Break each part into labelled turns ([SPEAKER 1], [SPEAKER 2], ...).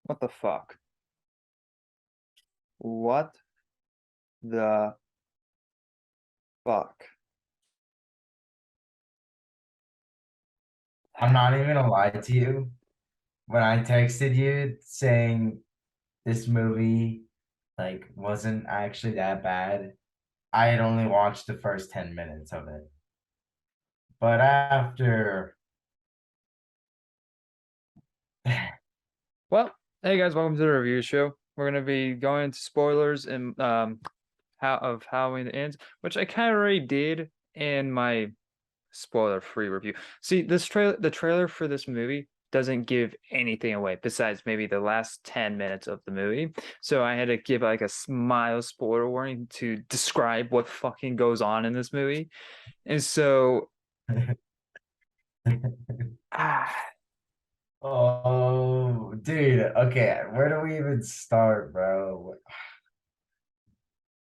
[SPEAKER 1] What the fuck? What the fuck?
[SPEAKER 2] I'm not even gonna lie to you. When I texted you saying this movie wasn't actually that bad, I had only watched the first 10 minutes of it. But after
[SPEAKER 1] Well, hey guys, welcome to the review show. We're gonna be going into spoilers and how of Halloween Ends, which I kind of already did in my spoiler-free review. See, the trailer for this movie doesn't give anything away besides maybe the last 10 minutes of the movie. So I had to give like a mild spoiler warning to describe what fucking goes on in this movie. And so ah,
[SPEAKER 2] oh dude, okay, where do we even start, bro?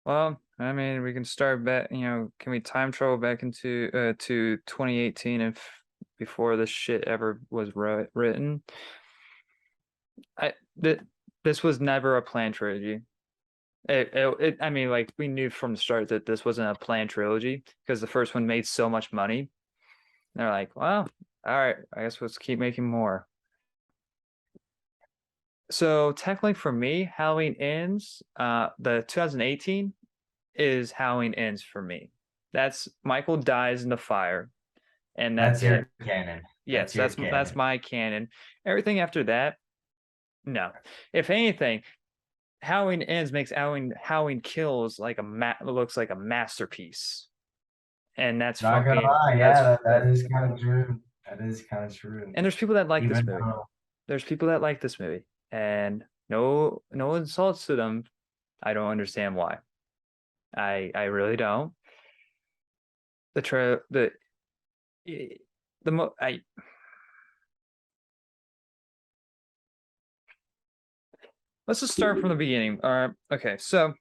[SPEAKER 1] well, I mean, we can start back, can we time travel back into to 2018 if before this shit ever was written? I th This was never a planned trilogy. I mean, like we knew from the start that this wasn't a planned trilogy because the first one made so much money. And they're like, well, all right, I guess let's keep making more. So technically for me, Halloween Ends, the 2018 is Halloween Ends for me. That's Michael dies in the fire, and
[SPEAKER 2] That's
[SPEAKER 1] that's it.
[SPEAKER 2] your canon.
[SPEAKER 1] Yes,
[SPEAKER 2] That's your
[SPEAKER 1] that's
[SPEAKER 2] canon.
[SPEAKER 1] my canon. Everything after that, no. If anything, Halloween Ends makes Halloween Kills like looks like a masterpiece, and that's
[SPEAKER 2] Not gonna
[SPEAKER 1] fucking
[SPEAKER 2] lie, yeah,
[SPEAKER 1] that's
[SPEAKER 2] that is kind of true. That is kind of true.
[SPEAKER 1] and there's people that like this
[SPEAKER 2] Even
[SPEAKER 1] movie.
[SPEAKER 2] though
[SPEAKER 1] There's people that like this movie, and no insults to them. I don't understand why. I really don't. The tra the mo I Let's just start from the beginning. All right. Okay. So,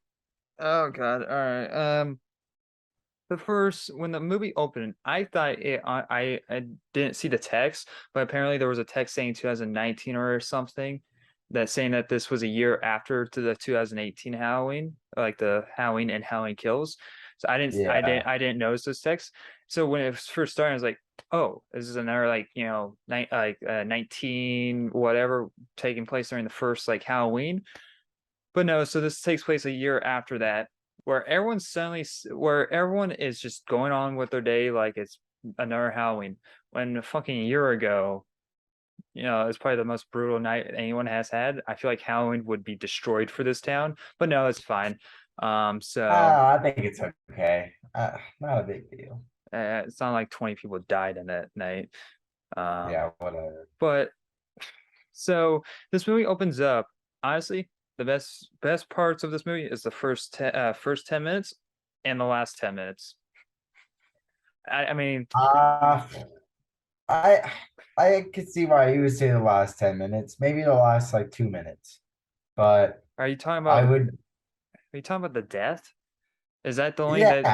[SPEAKER 1] oh God. All right. The first when the movie opened, I thought I didn't see the text, but apparently there was a text saying 2019 or something that saying that this was a year after to the 2018 Halloween, like the Halloween and Halloween Kills. So
[SPEAKER 2] yeah.
[SPEAKER 1] I didn't notice this text. So when it was first started, I was like, oh, this is another like 19 whatever taking place during the first like Halloween. But no, so this takes place a year after that, where everyone is just going on with their day like it's another Halloween. When a fucking year ago, it's probably the most brutal night anyone has had. I feel like Halloween would be destroyed for this town, but no, it's fine. So
[SPEAKER 2] I think it's okay. Not a big deal.
[SPEAKER 1] it's not like 20 people died in that night. Um,
[SPEAKER 2] Yeah, whatever.
[SPEAKER 1] but so this movie opens up. Honestly, the best parts of this movie is the first 10 minutes and the last 10 minutes. I mean,
[SPEAKER 2] Uh, I I could see why you would say the last 10 minutes, maybe the last like 2 minutes. But
[SPEAKER 1] are you talking
[SPEAKER 2] I
[SPEAKER 1] about
[SPEAKER 2] would
[SPEAKER 1] the death? Is that the only
[SPEAKER 2] yeah,
[SPEAKER 1] that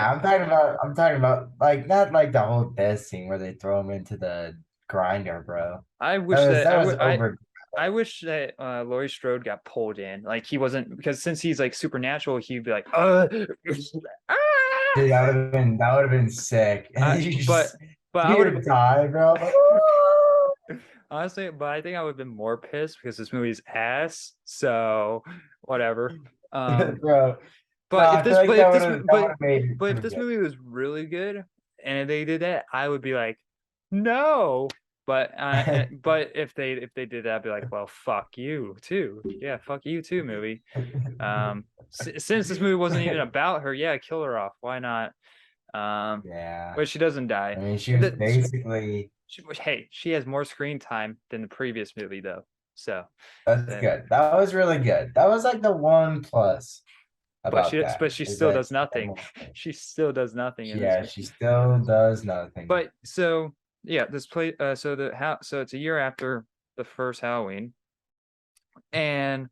[SPEAKER 2] I'm talking about like not like the whole death scene where they throw him into the grinder, bro.
[SPEAKER 1] I
[SPEAKER 2] That
[SPEAKER 1] wish
[SPEAKER 2] was
[SPEAKER 1] that
[SPEAKER 2] that was over.
[SPEAKER 1] I wish that Laurie Strode got pulled in. Like he wasn't because since he's like supernatural, he'd be like,
[SPEAKER 2] Dude,
[SPEAKER 1] ah!
[SPEAKER 2] that would have been sick. And
[SPEAKER 1] I
[SPEAKER 2] you
[SPEAKER 1] but
[SPEAKER 2] just
[SPEAKER 1] but I
[SPEAKER 2] you
[SPEAKER 1] would have
[SPEAKER 2] would die, bro. Like, "Ah!"
[SPEAKER 1] honestly, but I think I would have been more pissed because this movie's ass. So whatever. Um,
[SPEAKER 2] Bro. No,
[SPEAKER 1] but
[SPEAKER 2] I feel like that would have made it
[SPEAKER 1] but if
[SPEAKER 2] pretty
[SPEAKER 1] this
[SPEAKER 2] good.
[SPEAKER 1] movie was really good and they did that, I would be like, no. But if they did that, I'd be like, well, fuck you too. Yeah, fuck you too, movie. Since this movie wasn't even about her, yeah, kill her off. Why not? Um,
[SPEAKER 2] Yeah.
[SPEAKER 1] but she doesn't die.
[SPEAKER 2] I mean, she was
[SPEAKER 1] She,
[SPEAKER 2] basically
[SPEAKER 1] hey, she has more screen time than the previous movie though. So
[SPEAKER 2] that's
[SPEAKER 1] that,
[SPEAKER 2] good. That was really good. That was like the one plus about that
[SPEAKER 1] but she
[SPEAKER 2] is
[SPEAKER 1] still
[SPEAKER 2] that
[SPEAKER 1] does nothing. She still does nothing in this
[SPEAKER 2] yeah,
[SPEAKER 1] movie.
[SPEAKER 2] she still does nothing.
[SPEAKER 1] But so yeah, this play so the how so it's a year after the first Halloween, and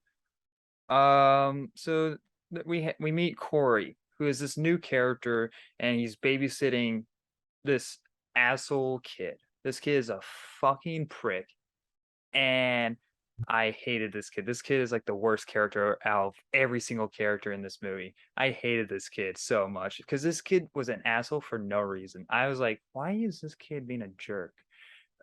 [SPEAKER 1] so we meet Corey, who is this new character, and he's babysitting this asshole kid. This kid is a fucking prick, and I hated this kid. This kid is like the worst character out of every single character in this movie. I hated this kid so much because this kid was an asshole for no reason. I was like, why is this kid being a jerk?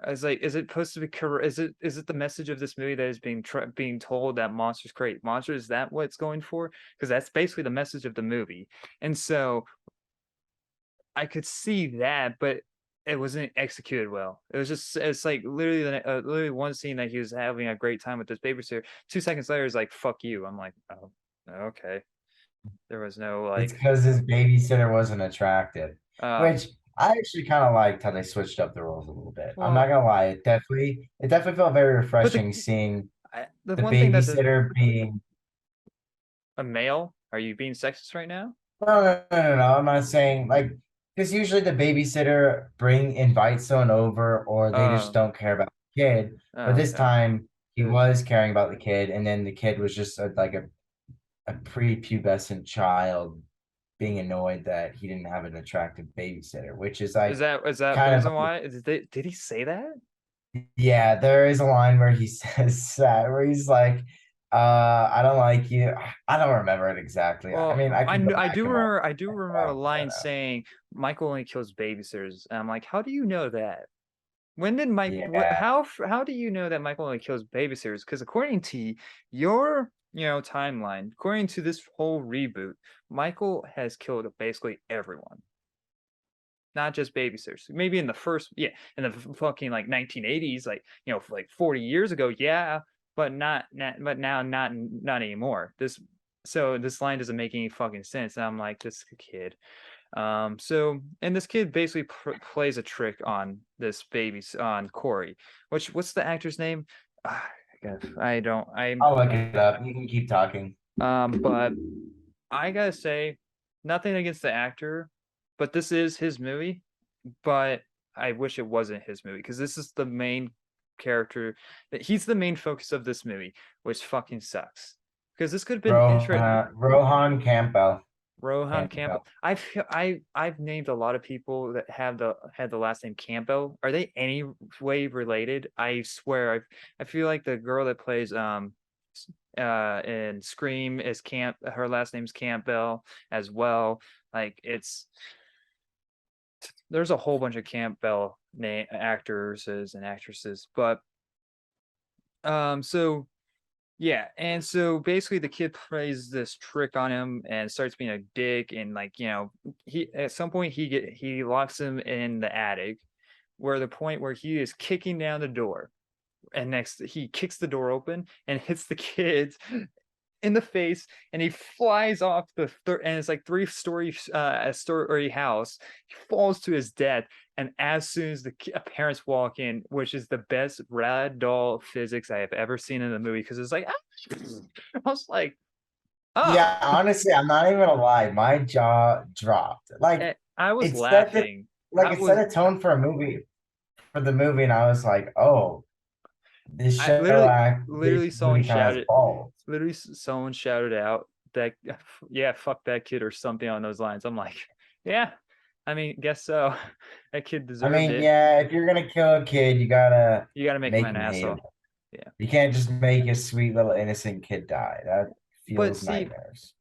[SPEAKER 1] I was like, is it supposed to be is it the message of this movie that is being told that monsters create monsters? Is that what it's going for? Because that's basically the message of the movie. And so I could see that, but it wasn't executed well. It's like literally literally one scene that he was having a great time with this babysitter. 2 seconds later, is like fuck you. I'm like, oh, okay. There was no
[SPEAKER 2] It's
[SPEAKER 1] like,
[SPEAKER 2] because his babysitter wasn't attractive,
[SPEAKER 1] uh,
[SPEAKER 2] which I actually kind of liked how they switched up the roles a little bit. I'm not
[SPEAKER 1] well,
[SPEAKER 2] gonna lie, it definitely felt very
[SPEAKER 1] but
[SPEAKER 2] refreshing seeing
[SPEAKER 1] the
[SPEAKER 2] the
[SPEAKER 1] one thing that
[SPEAKER 2] babysitter being.
[SPEAKER 1] a male. Are you being sexist right now?
[SPEAKER 2] No. I'm not saying like because usually the babysitter invites someone over or they just
[SPEAKER 1] Oh,
[SPEAKER 2] don't care about the kid. But this
[SPEAKER 1] okay.
[SPEAKER 2] time he was caring about the kid, and then the kid was just like a prepubescent child being annoyed that he didn't have an attractive babysitter, which is
[SPEAKER 1] Is
[SPEAKER 2] like
[SPEAKER 1] that the
[SPEAKER 2] kind of
[SPEAKER 1] reason why? Did he say that?
[SPEAKER 2] yeah, there is a line where he says that where he's like, I don't like you. I don't remember it exactly. I
[SPEAKER 1] Well,
[SPEAKER 2] mean, I could go back and watch
[SPEAKER 1] I do
[SPEAKER 2] it, but
[SPEAKER 1] remember a
[SPEAKER 2] I
[SPEAKER 1] line
[SPEAKER 2] don't know.
[SPEAKER 1] saying Michael only kills babysitters. And I'm like, how do you know that? When did Mike? What?
[SPEAKER 2] Yeah,
[SPEAKER 1] How do you know that Michael only kills babysitters? Because according to your timeline, according to this whole reboot, Michael has killed basically everyone, not just babysitters. Maybe in the first, yeah, in the fucking like 1980s, like like 40 years ago, yeah, but but now not anymore. This line doesn't make any fucking sense. And I'm like, this kid. And this kid basically plays a trick on this baby on Corey. What's the actor's name? Ah, I don't.
[SPEAKER 2] I'll look it up. You can keep talking.
[SPEAKER 1] But I gotta say, nothing against the actor, but this is his movie. But I wish it wasn't his movie because this is the main character. That he's the main focus of this movie, which fucking sucks. Because this could have been interesting.
[SPEAKER 2] Rohan Campbell.
[SPEAKER 1] Rohan Campbell.
[SPEAKER 2] Campbell.
[SPEAKER 1] I've named a lot of people that have the last name Campbell. Are they any way related? I swear, I feel like the girl that plays in Scream is her last name's Campbell as well. Like there's a whole bunch of Campbell name actors and actresses, but so yeah, and so basically the kid plays this trick on him and starts being a dick and like, he at some point he locks him in the attic where the point where he is kicking down the door and next he kicks the door open and hits the kid in the face and he flies off and it's like three-story a story house. He falls to his death, and as soon as the parents walk in, which is the best rad doll physics I have ever seen in a movie, because it's like I was like,
[SPEAKER 2] Yeah,
[SPEAKER 1] oh.
[SPEAKER 2] honestly, I'm not even gonna lie. My jaw dropped. Like
[SPEAKER 1] I was
[SPEAKER 2] it set the
[SPEAKER 1] laughing.
[SPEAKER 2] like
[SPEAKER 1] I
[SPEAKER 2] it set
[SPEAKER 1] was
[SPEAKER 2] a tone for a movie for the movie, and I was like, oh, this
[SPEAKER 1] I
[SPEAKER 2] show this
[SPEAKER 1] literally
[SPEAKER 2] movie kind of has balls.
[SPEAKER 1] literally someone shouted out that yeah, fuck that kid or something on those lines. I'm like, yeah, I mean, guess so. That kid
[SPEAKER 2] I
[SPEAKER 1] deserved
[SPEAKER 2] mean,
[SPEAKER 1] it.
[SPEAKER 2] yeah, if you're gonna kill a kid, you gotta
[SPEAKER 1] You got to make him
[SPEAKER 2] make
[SPEAKER 1] an
[SPEAKER 2] him
[SPEAKER 1] asshole.
[SPEAKER 2] hateable.
[SPEAKER 1] Yeah.
[SPEAKER 2] You can't just make a sweet little innocent kid die. That
[SPEAKER 1] But
[SPEAKER 2] feels
[SPEAKER 1] see,
[SPEAKER 2] nightmares.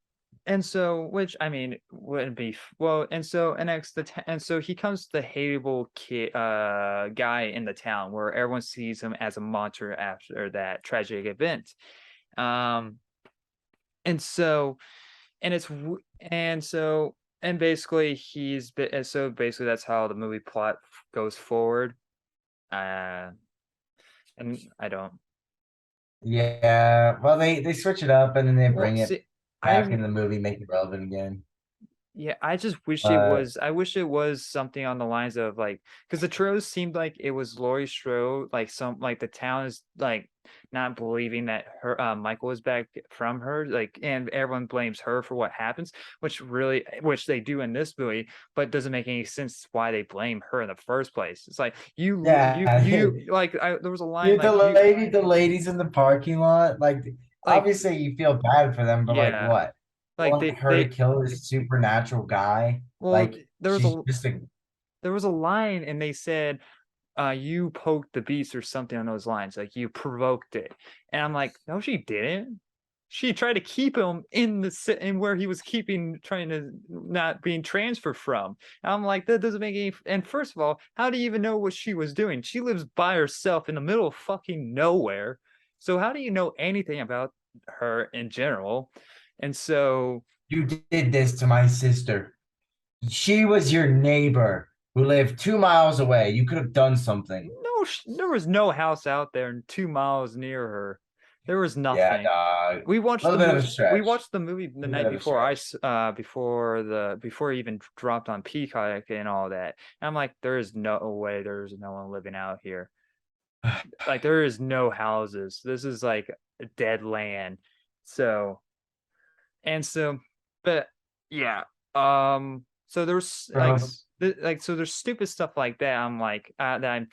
[SPEAKER 1] and so, which I mean, wouldn't be well, and so, and next and so he comes the hateable kid, guy in the town where everyone sees him as a monster after that tragic event. Um, and so, and it's, and so, and basically and so basically that's how the movie plot goes forward. Uh, and I don't,
[SPEAKER 2] Yeah, well, they switch it up and then they
[SPEAKER 1] well,
[SPEAKER 2] bring it
[SPEAKER 1] see, I
[SPEAKER 2] back in the movie, make it relevant again.
[SPEAKER 1] Yeah, I just wish it
[SPEAKER 2] But
[SPEAKER 1] was. I wish it was something on the lines of like, because the trailers seemed like it was Laurie Strode, like like the town is like not believing that her Michael is back from her, like, and everyone blames her for what happens, which they do in this movie, but doesn't make any sense why they blame her in the first place. It's like
[SPEAKER 2] yeah,
[SPEAKER 1] like there was a line
[SPEAKER 2] you
[SPEAKER 1] like
[SPEAKER 2] the ladies in the parking lot, like
[SPEAKER 1] like
[SPEAKER 2] obviously you feel bad for them, but like
[SPEAKER 1] yeah,
[SPEAKER 2] what? You
[SPEAKER 1] like
[SPEAKER 2] want her to kill this supernatural guy?
[SPEAKER 1] well
[SPEAKER 2] Like
[SPEAKER 1] there was
[SPEAKER 2] she's
[SPEAKER 1] a
[SPEAKER 2] just a
[SPEAKER 1] there was a line and they said you poked the beast or something on those lines. Like you provoked it. And I'm like, no, she didn't. She tried to keep him in where he was trying to not being transferred from. And I'm like, that doesn't make any. And first of all, how do you even know what she was doing? She lives by herself in the middle of fucking nowhere. So how do you know anything about her in general? And so,
[SPEAKER 2] You did this to my sister. She was your neighbor who lived 2 miles away. You could have done something.
[SPEAKER 1] no, there was no house out there 2 miles near her. There was
[SPEAKER 2] Yeah,
[SPEAKER 1] nothing.
[SPEAKER 2] dog.
[SPEAKER 1] We
[SPEAKER 2] A
[SPEAKER 1] watched
[SPEAKER 2] little
[SPEAKER 1] the
[SPEAKER 2] bit of a
[SPEAKER 1] movie. We
[SPEAKER 2] stretch.
[SPEAKER 1] watched the movie
[SPEAKER 2] A
[SPEAKER 1] the
[SPEAKER 2] little bit
[SPEAKER 1] night
[SPEAKER 2] of a
[SPEAKER 1] before
[SPEAKER 2] stretch.
[SPEAKER 1] before it even dropped on Peacock and all that. And I'm like, there is no way there's no one living out here. Like there is no houses. This is like a dead land. So and so, but yeah. So there's like
[SPEAKER 2] Bro,
[SPEAKER 1] so there's stupid stuff like that. I'm like that I'm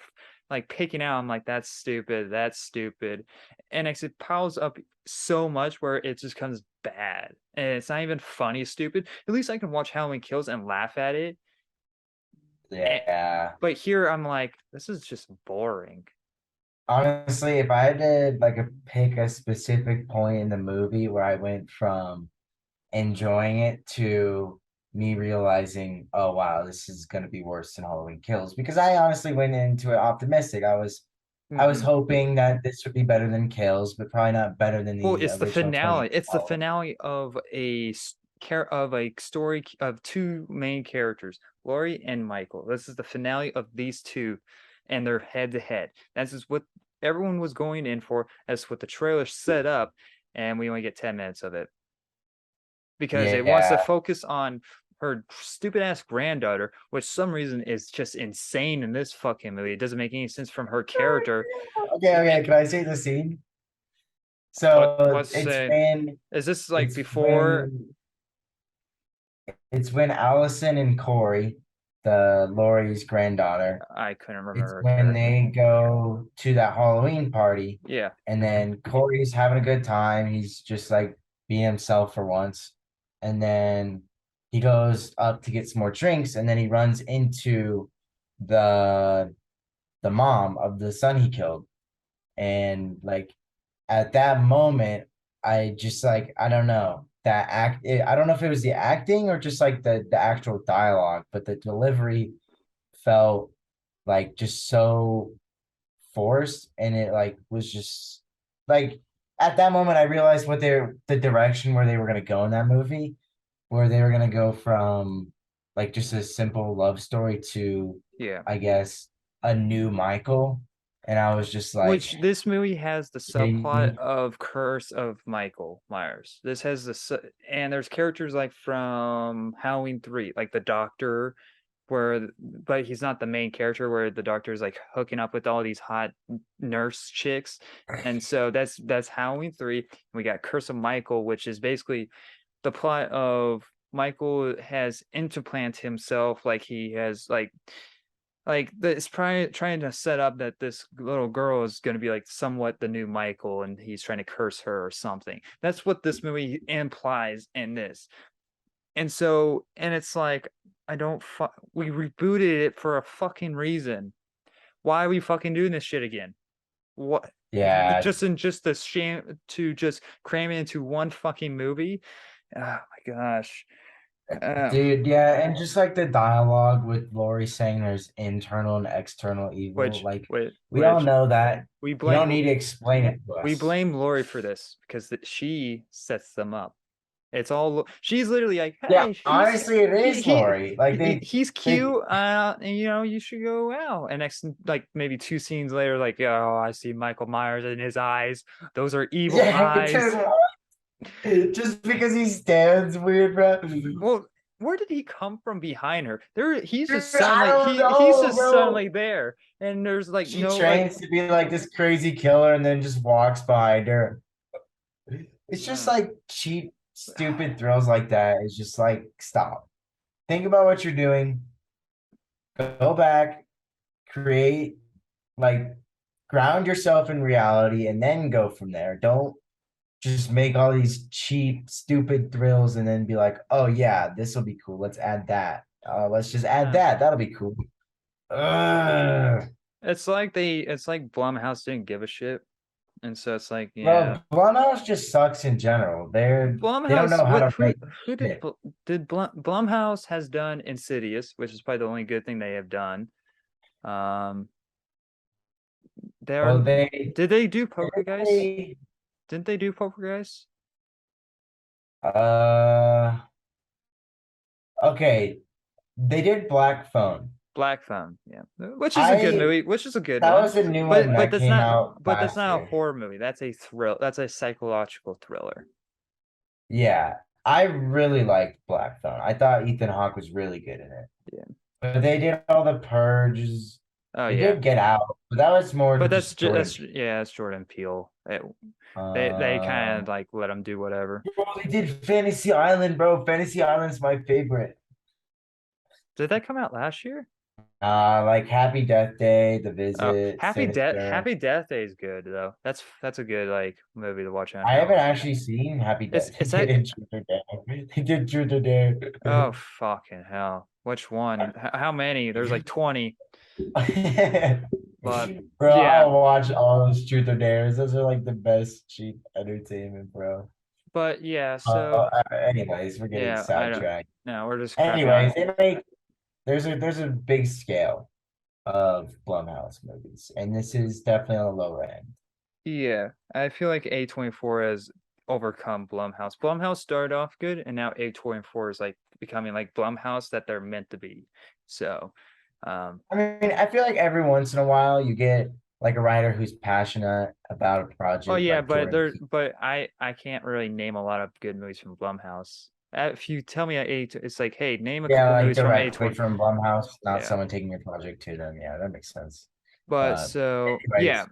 [SPEAKER 1] like picking out. I'm like that's stupid. That's stupid, and it piles up so much where it just comes bad, and it's not even funny. Stupid. At least I can watch Halloween Kills and laugh at it. And,
[SPEAKER 2] yeah.
[SPEAKER 1] but here I'm like, this is just boring.
[SPEAKER 2] Honestly, if I had to like pick a specific point in the movie where I went from enjoying it to me realizing, oh wow, this is gonna be worse than Halloween Kills, because I honestly went into it optimistic. I was
[SPEAKER 1] Mhm.
[SPEAKER 2] hoping that this would be better than Kills, but probably not better than
[SPEAKER 1] Well,
[SPEAKER 2] the
[SPEAKER 1] it's the
[SPEAKER 2] original 20
[SPEAKER 1] finale. It's the
[SPEAKER 2] Halloween.
[SPEAKER 1] finale of a story of two main characters, Laurie and Michael. This is the finale of these two, and they're head to head. This is what everyone was going in for. That's what the trailer set up, and we only get 10 minutes of it because it wants to
[SPEAKER 2] Yeah.
[SPEAKER 1] focus on her stupid ass granddaughter, which some reason is just insane in this fucking movie. It doesn't make any sense from her character.
[SPEAKER 2] Okay,
[SPEAKER 1] It,
[SPEAKER 2] okay. Can I say the scene? So
[SPEAKER 1] what's
[SPEAKER 2] it's
[SPEAKER 1] say?
[SPEAKER 2] when
[SPEAKER 1] Is this like
[SPEAKER 2] it's
[SPEAKER 1] before?
[SPEAKER 2] when it's when Allison and Corey, the Laurie's granddaughter,
[SPEAKER 1] I couldn't remember
[SPEAKER 2] it's
[SPEAKER 1] her
[SPEAKER 2] when
[SPEAKER 1] character.
[SPEAKER 2] they go to that Halloween party,
[SPEAKER 1] Yeah.
[SPEAKER 2] and then Corey's having a good time. He's just like being himself for once. And then he goes up to get some more drinks, and then he runs into the the mom of the son he killed. And like at that moment, I just like I don't know that I don't know if it was the acting or just like the actual dialogue, but the delivery felt like just so forced, and it like was just like at that moment I realized what they're the direction where they were gonna go in that movie, where they were gonna go from like just a simple love story to,
[SPEAKER 1] Yeah.
[SPEAKER 2] I guess, a new Michael. And I was just like,
[SPEAKER 1] Which this movie has the
[SPEAKER 2] kidding
[SPEAKER 1] subplot
[SPEAKER 2] me?
[SPEAKER 1] of Curse of Michael Myers. This has and there's characters like from Halloween 3, like the doctor, but he's not the main character, where the doctor is like hooking up with all these hot nurse chicks. And so that's Halloween 3. We got Curse of Michael, which is basically the plot of Michael has implanted himself, like he has it's probably trying to set up that this little girl is going to be like somewhat the new Michael, and he's trying to curse her or something. That's what this movie implies in this. And so, and it's like, I don't we rebooted it for a fucking reason. Why are we fucking doing this shit again? What?
[SPEAKER 2] Yeah,
[SPEAKER 1] Just the shame to just cram it into one fucking movie. Oh my gosh. Uh,
[SPEAKER 2] dude, yeah, and just like the dialogue with Laurie saying there's internal and external evil,
[SPEAKER 1] which,
[SPEAKER 2] like
[SPEAKER 1] which,
[SPEAKER 2] we all
[SPEAKER 1] which
[SPEAKER 2] know that.
[SPEAKER 1] we
[SPEAKER 2] You don't
[SPEAKER 1] blame
[SPEAKER 2] need to explain it to
[SPEAKER 1] we
[SPEAKER 2] us.
[SPEAKER 1] blame Lori for this because she sets them up. It's all she's literally like,
[SPEAKER 2] Yeah,
[SPEAKER 1] hey,
[SPEAKER 2] honestly, it is Laurie. Like
[SPEAKER 1] he's
[SPEAKER 2] they
[SPEAKER 1] cute, and you should go out. And next, like maybe 2 scenes later, like, oh, I see Michael Myers in his eyes. Those are evil
[SPEAKER 2] yeah,
[SPEAKER 1] eyes.
[SPEAKER 2] dude, just because he stands weird, bro.
[SPEAKER 1] Well, where did he come from behind her? He's
[SPEAKER 2] Dude,
[SPEAKER 1] just
[SPEAKER 2] I
[SPEAKER 1] suddenly
[SPEAKER 2] don't
[SPEAKER 1] he's
[SPEAKER 2] know,
[SPEAKER 1] just
[SPEAKER 2] bro.
[SPEAKER 1] suddenly there, and there's like
[SPEAKER 2] She
[SPEAKER 1] no like.
[SPEAKER 2] trains to be like this crazy killer and then just walks behind her. It's just
[SPEAKER 1] Mm.
[SPEAKER 2] like cheap, stupid thrills like that. It's just like, stop. Think about what you're doing. Go back, create, like, ground yourself in reality, and then go from there. Don't just make all these cheap, stupid thrills and then be like, oh, yeah, this will be cool. Let's add that. Let's just add
[SPEAKER 1] Uh,
[SPEAKER 2] that. That'll be cool. Ugh.
[SPEAKER 1] It's like Blumhouse didn't give a shit, and so it's like,
[SPEAKER 2] Bro,
[SPEAKER 1] yeah.
[SPEAKER 2] Blumhouse just sucks in general. They don't know
[SPEAKER 1] Blumhouse,
[SPEAKER 2] how
[SPEAKER 1] what
[SPEAKER 2] to write
[SPEAKER 1] who did
[SPEAKER 2] shit.
[SPEAKER 1] Blumhouse has done Insidious, which is probably the only good thing they have done. Um, they're
[SPEAKER 2] Well, they
[SPEAKER 1] did they do Poker Guys?
[SPEAKER 2] they
[SPEAKER 1] Didn't they do Poker Guys?
[SPEAKER 2] uh okay. They did Black Phone.
[SPEAKER 1] Black Phone, yeah, which is a good
[SPEAKER 2] I
[SPEAKER 1] movie, which is a good
[SPEAKER 2] That
[SPEAKER 1] one,
[SPEAKER 2] was a new one
[SPEAKER 1] but
[SPEAKER 2] that came out
[SPEAKER 1] that's
[SPEAKER 2] last
[SPEAKER 1] not a
[SPEAKER 2] year.
[SPEAKER 1] horror movie. That's a thrill. That's a psychological thriller.
[SPEAKER 2] Yeah, I really liked Black Phone. I thought Ethan Hawke was really good in it.
[SPEAKER 1] Yeah.
[SPEAKER 2] But they did all the purges.
[SPEAKER 1] Oh
[SPEAKER 2] They
[SPEAKER 1] yeah,
[SPEAKER 2] did Get Out, but that was more
[SPEAKER 1] but
[SPEAKER 2] just Jordan.
[SPEAKER 1] that's Jordan Peele. They kind
[SPEAKER 2] Uh,
[SPEAKER 1] of like let him do whatever.
[SPEAKER 2] bro, they did Fantasy Island, bro. Fantasy Island's my favorite.
[SPEAKER 1] Did that come out last year?
[SPEAKER 2] Like Happy Death Day, The
[SPEAKER 1] Oh,
[SPEAKER 2] Visit, Sinister.
[SPEAKER 1] Happy Death Day is good though. That's a good like movie to watch on
[SPEAKER 2] I haven't
[SPEAKER 1] Halloween.
[SPEAKER 2] actually seen Happy Death. They
[SPEAKER 1] It's
[SPEAKER 2] did
[SPEAKER 1] that
[SPEAKER 2] in Truth or Dare. They did Truth or Dare.
[SPEAKER 1] oh fucking hell. Which one? How many? There's like 20. But
[SPEAKER 2] Bro,
[SPEAKER 1] yeah,
[SPEAKER 2] I'll watch all those Truth or Dares. Those are like the best cheap entertainment, bro.
[SPEAKER 1] but yeah, so
[SPEAKER 2] Anyways, we're getting
[SPEAKER 1] yeah, I don't
[SPEAKER 2] sidetracked.
[SPEAKER 1] no, we're just crapping
[SPEAKER 2] Anyways,
[SPEAKER 1] on.
[SPEAKER 2] they make there's a big scale of Blumhouse movies, and this is definitely on the lower end.
[SPEAKER 1] Yeah, I feel like A24 has overcome Blumhouse. Blumhouse started off good, and now A24 is like becoming like Blumhouse that they're meant to be. So,
[SPEAKER 2] I mean, I feel like every once in a while you get like a writer who's passionate about a
[SPEAKER 1] oh
[SPEAKER 2] project,
[SPEAKER 1] yeah,
[SPEAKER 2] like
[SPEAKER 1] but
[SPEAKER 2] Jordan
[SPEAKER 1] there,
[SPEAKER 2] Peele.
[SPEAKER 1] but I can't really name a lot of good movies from Blumhouse. If you tell me at A, it's like, hey, name a
[SPEAKER 2] Yeah,
[SPEAKER 1] couple
[SPEAKER 2] like
[SPEAKER 1] movies from
[SPEAKER 2] directly
[SPEAKER 1] A20.
[SPEAKER 2] from Blumhouse, not
[SPEAKER 1] Yeah,
[SPEAKER 2] someone taking your project to them. Yeah, that makes sense.
[SPEAKER 1] but
[SPEAKER 2] Uh,
[SPEAKER 1] so yeah,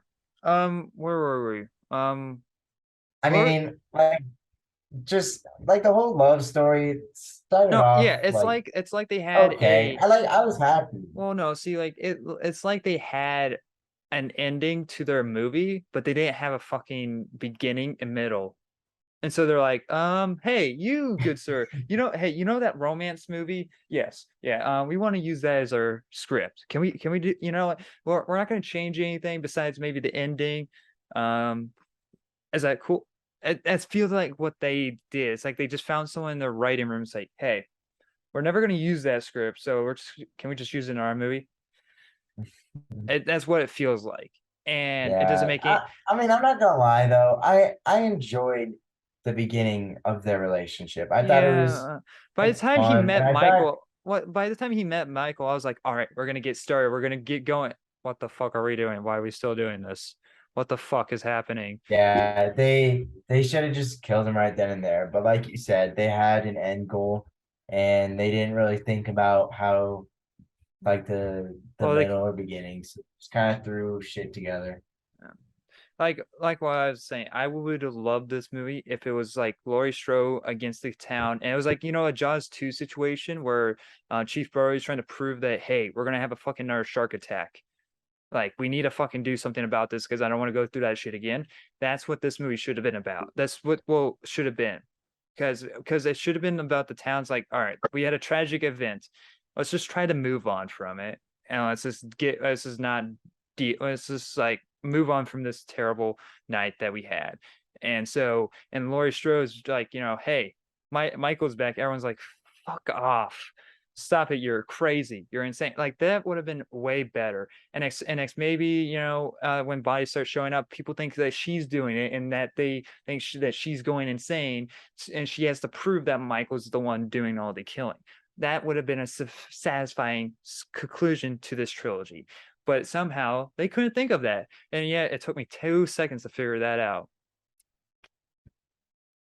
[SPEAKER 2] anyways,
[SPEAKER 1] where were we?
[SPEAKER 2] I
[SPEAKER 1] What?
[SPEAKER 2] mean, like just like the whole love story started
[SPEAKER 1] No, yeah,
[SPEAKER 2] off like
[SPEAKER 1] it's like they had
[SPEAKER 2] okay.
[SPEAKER 1] a
[SPEAKER 2] I was happy.
[SPEAKER 1] well, no, see, like it's like they had an ending to their movie, but they didn't have a fucking beginning and middle. And so they're like, hey, you good sir, hey, that romance movie? Yes, yeah, we want to use that as our script. Can we do, like, we're not going to change anything besides maybe the ending. Um, is that cool? It feels like what they did. It's like they just found someone in their writing room and say, hey, we're never going to use that script, so can we just use it in our movie? That's what it feels like, and it doesn't
[SPEAKER 2] Yeah,
[SPEAKER 1] make it.
[SPEAKER 2] I mean, I'm not gonna lie though. I enjoyed the beginning of their relationship. I thought it
[SPEAKER 1] Yeah,
[SPEAKER 2] was
[SPEAKER 1] by the
[SPEAKER 2] like
[SPEAKER 1] time he
[SPEAKER 2] fun, and
[SPEAKER 1] met
[SPEAKER 2] I thought
[SPEAKER 1] Michael, by the time he met Michael, I was like, all right, we're gonna get started. We're gonna get going. What the fuck are we doing? Why are we still doing this? What the fuck is happening?
[SPEAKER 2] yeah, they should have just killed him right then and there. But like you said, they had an end goal, and they didn't really think about how like the
[SPEAKER 1] Well,
[SPEAKER 2] middle or beginning. So just kind of threw shit together.
[SPEAKER 1] like what I was saying, I would have loved this movie if it was like Laurie Strode against the town, and it was like, a Jaws 2 situation where Chief Burrow is trying to prove that, hey, we're gonna have a fucking another shark attack. Like, we need to fucking do something about this because I don't want to go through that shit again. That's what this movie should have been about. That's what should have been. Because it should have been about the town's like, all right, we had a tragic event. Let's just try to move on from it. And let's just not let's just like move on from this terrible night that we had. And Laurie Strode's like, hey, Michael's back. Everyone's like, fuck off. Stop it. You're crazy. You're insane. Like, that would have been way better. And maybe, when bodies start showing up, people think that she's doing it and that they think that she's going insane, and she has to prove that Michael's the one doing all the killing. That would have been a satisfying conclusion to this trilogy. But somehow they couldn't think of that. And yet it took me 2 seconds to figure that out.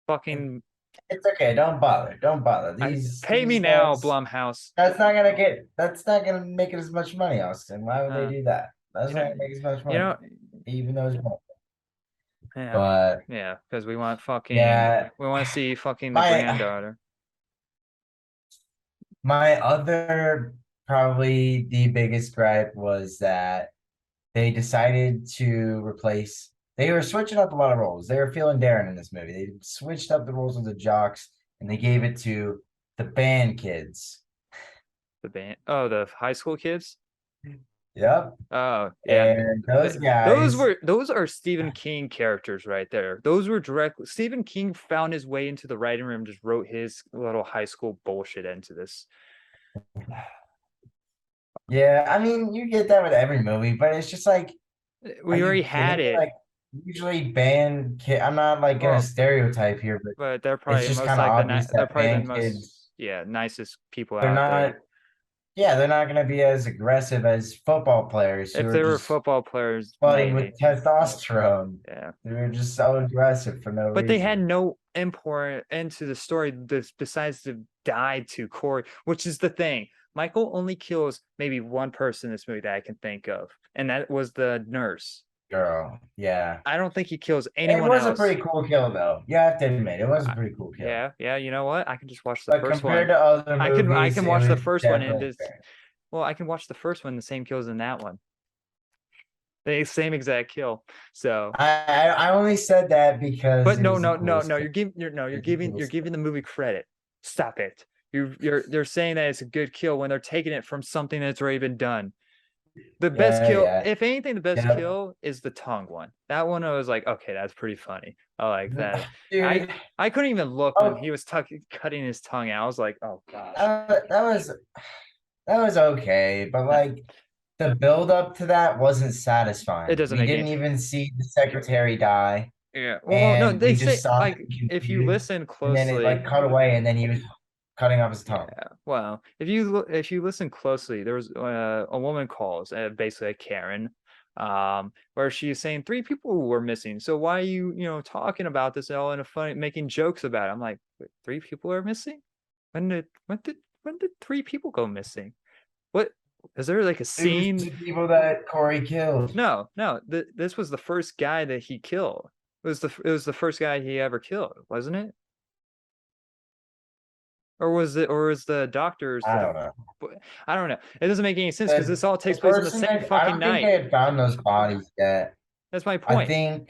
[SPEAKER 1] Fucking
[SPEAKER 2] It's okay. Don't bother. Don't bother.
[SPEAKER 1] pay me
[SPEAKER 2] These
[SPEAKER 1] now,
[SPEAKER 2] guys.
[SPEAKER 1] Blumhouse.
[SPEAKER 2] That's not gonna make it as much money, Austin. Why would they
[SPEAKER 1] Uh,
[SPEAKER 2] do that? That's
[SPEAKER 1] you
[SPEAKER 2] not
[SPEAKER 1] know,
[SPEAKER 2] gonna make as much
[SPEAKER 1] you
[SPEAKER 2] money,
[SPEAKER 1] know,
[SPEAKER 2] even though it's more.
[SPEAKER 1] yeah,
[SPEAKER 2] But
[SPEAKER 1] yeah, because
[SPEAKER 2] yeah,
[SPEAKER 1] we want to see fucking the
[SPEAKER 2] my
[SPEAKER 1] granddaughter.
[SPEAKER 2] my other probably the biggest gripe was that they decided to replace. They were switching up a lot of roles. They were feeling Darren in this movie. They switched up the roles of the jocks and they gave it to the band kids.
[SPEAKER 1] The band, oh, the high school kids.
[SPEAKER 2] Yep.
[SPEAKER 1] Oh yeah,
[SPEAKER 2] And those
[SPEAKER 1] those
[SPEAKER 2] guys,
[SPEAKER 1] are Stephen King characters right there. Those were direct. Stephen King found his way into the writing room, just wrote his little high school bullshit into this.
[SPEAKER 2] yeah, I mean, you get that with every movie, but it's just like, are
[SPEAKER 1] We
[SPEAKER 2] you
[SPEAKER 1] already
[SPEAKER 2] kidding
[SPEAKER 1] had
[SPEAKER 2] me?
[SPEAKER 1] it.
[SPEAKER 2] Like, usually banned kid. I'm not like gonna
[SPEAKER 1] Well,
[SPEAKER 2] stereotype here, but
[SPEAKER 1] but they're
[SPEAKER 2] it's
[SPEAKER 1] probably
[SPEAKER 2] just
[SPEAKER 1] most
[SPEAKER 2] kind of
[SPEAKER 1] like
[SPEAKER 2] obvious
[SPEAKER 1] they're
[SPEAKER 2] that
[SPEAKER 1] probably the
[SPEAKER 2] band kids,
[SPEAKER 1] most nicest people
[SPEAKER 2] they're
[SPEAKER 1] out there.
[SPEAKER 2] not, yeah, they're not gonna be as aggressive as football players who
[SPEAKER 1] If
[SPEAKER 2] are
[SPEAKER 1] they were
[SPEAKER 2] just
[SPEAKER 1] football players,
[SPEAKER 2] flooding with
[SPEAKER 1] maybe.
[SPEAKER 2] testosterone.
[SPEAKER 1] Yeah.
[SPEAKER 2] They're just so aggressive for no
[SPEAKER 1] But they had
[SPEAKER 2] reason.
[SPEAKER 1] no import into the story besides to die to Corey, which is the thing. Michael only kills maybe one person in this movie that I can think of, and that was the nurse.
[SPEAKER 2] Girl, yeah.
[SPEAKER 1] I don't think he kills
[SPEAKER 2] It
[SPEAKER 1] anyone
[SPEAKER 2] was a
[SPEAKER 1] else.
[SPEAKER 2] pretty cool kill though. You have to admit, it was a
[SPEAKER 1] Uh,
[SPEAKER 2] pretty cool kill.
[SPEAKER 1] yeah, you know what? I can just watch the
[SPEAKER 2] But
[SPEAKER 1] first
[SPEAKER 2] compared
[SPEAKER 1] one.
[SPEAKER 2] to other
[SPEAKER 1] I
[SPEAKER 2] movies,
[SPEAKER 1] can
[SPEAKER 2] it
[SPEAKER 1] watch the
[SPEAKER 2] was
[SPEAKER 1] first one and
[SPEAKER 2] definitely
[SPEAKER 1] this.
[SPEAKER 2] fair.
[SPEAKER 1] Well, I can watch the first one, the same kills in that one. The same exact kill. So
[SPEAKER 2] I only said that because
[SPEAKER 1] but
[SPEAKER 2] it
[SPEAKER 1] no,
[SPEAKER 2] was the
[SPEAKER 1] no, no,
[SPEAKER 2] coolest
[SPEAKER 1] no.
[SPEAKER 2] kill.
[SPEAKER 1] You're
[SPEAKER 2] It's the
[SPEAKER 1] giving
[SPEAKER 2] coolest kill.
[SPEAKER 1] the movie credit. Stop it. They're saying that it's a good kill when they're taking it from something that's already been done. The best
[SPEAKER 2] Yeah,
[SPEAKER 1] kill,
[SPEAKER 2] yeah.
[SPEAKER 1] if anything, the best
[SPEAKER 2] Yep.
[SPEAKER 1] kill is the tongue one. That one I was like, okay, that's pretty funny. I like that. I
[SPEAKER 2] Dude,
[SPEAKER 1] I couldn't even look when
[SPEAKER 2] oh,
[SPEAKER 1] he was cutting his tongue out. I was like, oh gosh.
[SPEAKER 2] that was okay, but
[SPEAKER 1] No,
[SPEAKER 2] like the build up to that wasn't
[SPEAKER 1] it
[SPEAKER 2] satisfying.
[SPEAKER 1] doesn't
[SPEAKER 2] We
[SPEAKER 1] make any.
[SPEAKER 2] didn't even see the secretary die,
[SPEAKER 1] Yeah. Well, no,
[SPEAKER 2] and
[SPEAKER 1] they
[SPEAKER 2] we just
[SPEAKER 1] say
[SPEAKER 2] saw
[SPEAKER 1] like
[SPEAKER 2] him
[SPEAKER 1] if you
[SPEAKER 2] confused,
[SPEAKER 1] listen
[SPEAKER 2] and then it
[SPEAKER 1] closely.
[SPEAKER 2] like cut away, and then he was cutting off his tongue.
[SPEAKER 1] Yeah, well, if you listen closely, there was a woman calls, basically a Karen, where she's saying three people were missing. So why are you talking about this all in a funny, making jokes about it? I'm like, wait, three people are missing? When did three people go missing? What is there like a
[SPEAKER 2] It was
[SPEAKER 1] scene?
[SPEAKER 2] the people that Corey killed.
[SPEAKER 1] No, no, this was the first guy that he killed. It was the first guy he ever killed, wasn't it? Or was the doctors
[SPEAKER 2] I don't know.
[SPEAKER 1] I don't know. It doesn't make any sense because
[SPEAKER 2] The
[SPEAKER 1] this all
[SPEAKER 2] the
[SPEAKER 1] takes place in the
[SPEAKER 2] person
[SPEAKER 1] same
[SPEAKER 2] that I
[SPEAKER 1] fucking
[SPEAKER 2] don't think
[SPEAKER 1] night.
[SPEAKER 2] they had found those bodies yet.
[SPEAKER 1] That's my
[SPEAKER 2] I
[SPEAKER 1] point.
[SPEAKER 2] think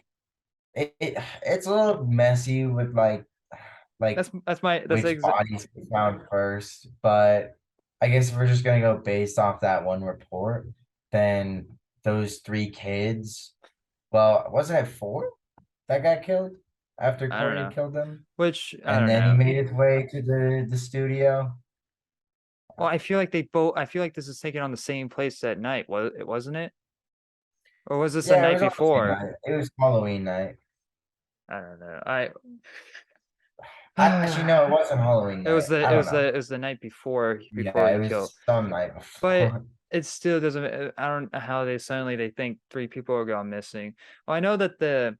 [SPEAKER 2] it's a little messy with like
[SPEAKER 1] That's
[SPEAKER 2] which bodies they found first, but I guess if we're just gonna go based off that one report, then those three kids, well, wasn't it four that got killed after
[SPEAKER 1] I don't
[SPEAKER 2] Corey
[SPEAKER 1] know.
[SPEAKER 2] killed them?
[SPEAKER 1] Which I
[SPEAKER 2] And
[SPEAKER 1] don't
[SPEAKER 2] then he
[SPEAKER 1] know.
[SPEAKER 2] made his way to the studio.
[SPEAKER 1] Well, I feel like this is taken on the same place that night. Wasn't it? Or was this the
[SPEAKER 2] Yeah, it
[SPEAKER 1] night
[SPEAKER 2] was on the same
[SPEAKER 1] before?
[SPEAKER 2] night. It was Halloween night.
[SPEAKER 1] I don't know.
[SPEAKER 2] Actually, no, it wasn't Halloween
[SPEAKER 1] It was
[SPEAKER 2] night. I don't know.
[SPEAKER 1] it was the night before
[SPEAKER 2] Yeah,
[SPEAKER 1] he
[SPEAKER 2] it
[SPEAKER 1] killed.
[SPEAKER 2] was some night
[SPEAKER 1] But
[SPEAKER 2] before.
[SPEAKER 1] it still doesn't. I don't know how they think three people are gone missing. Well, I know that the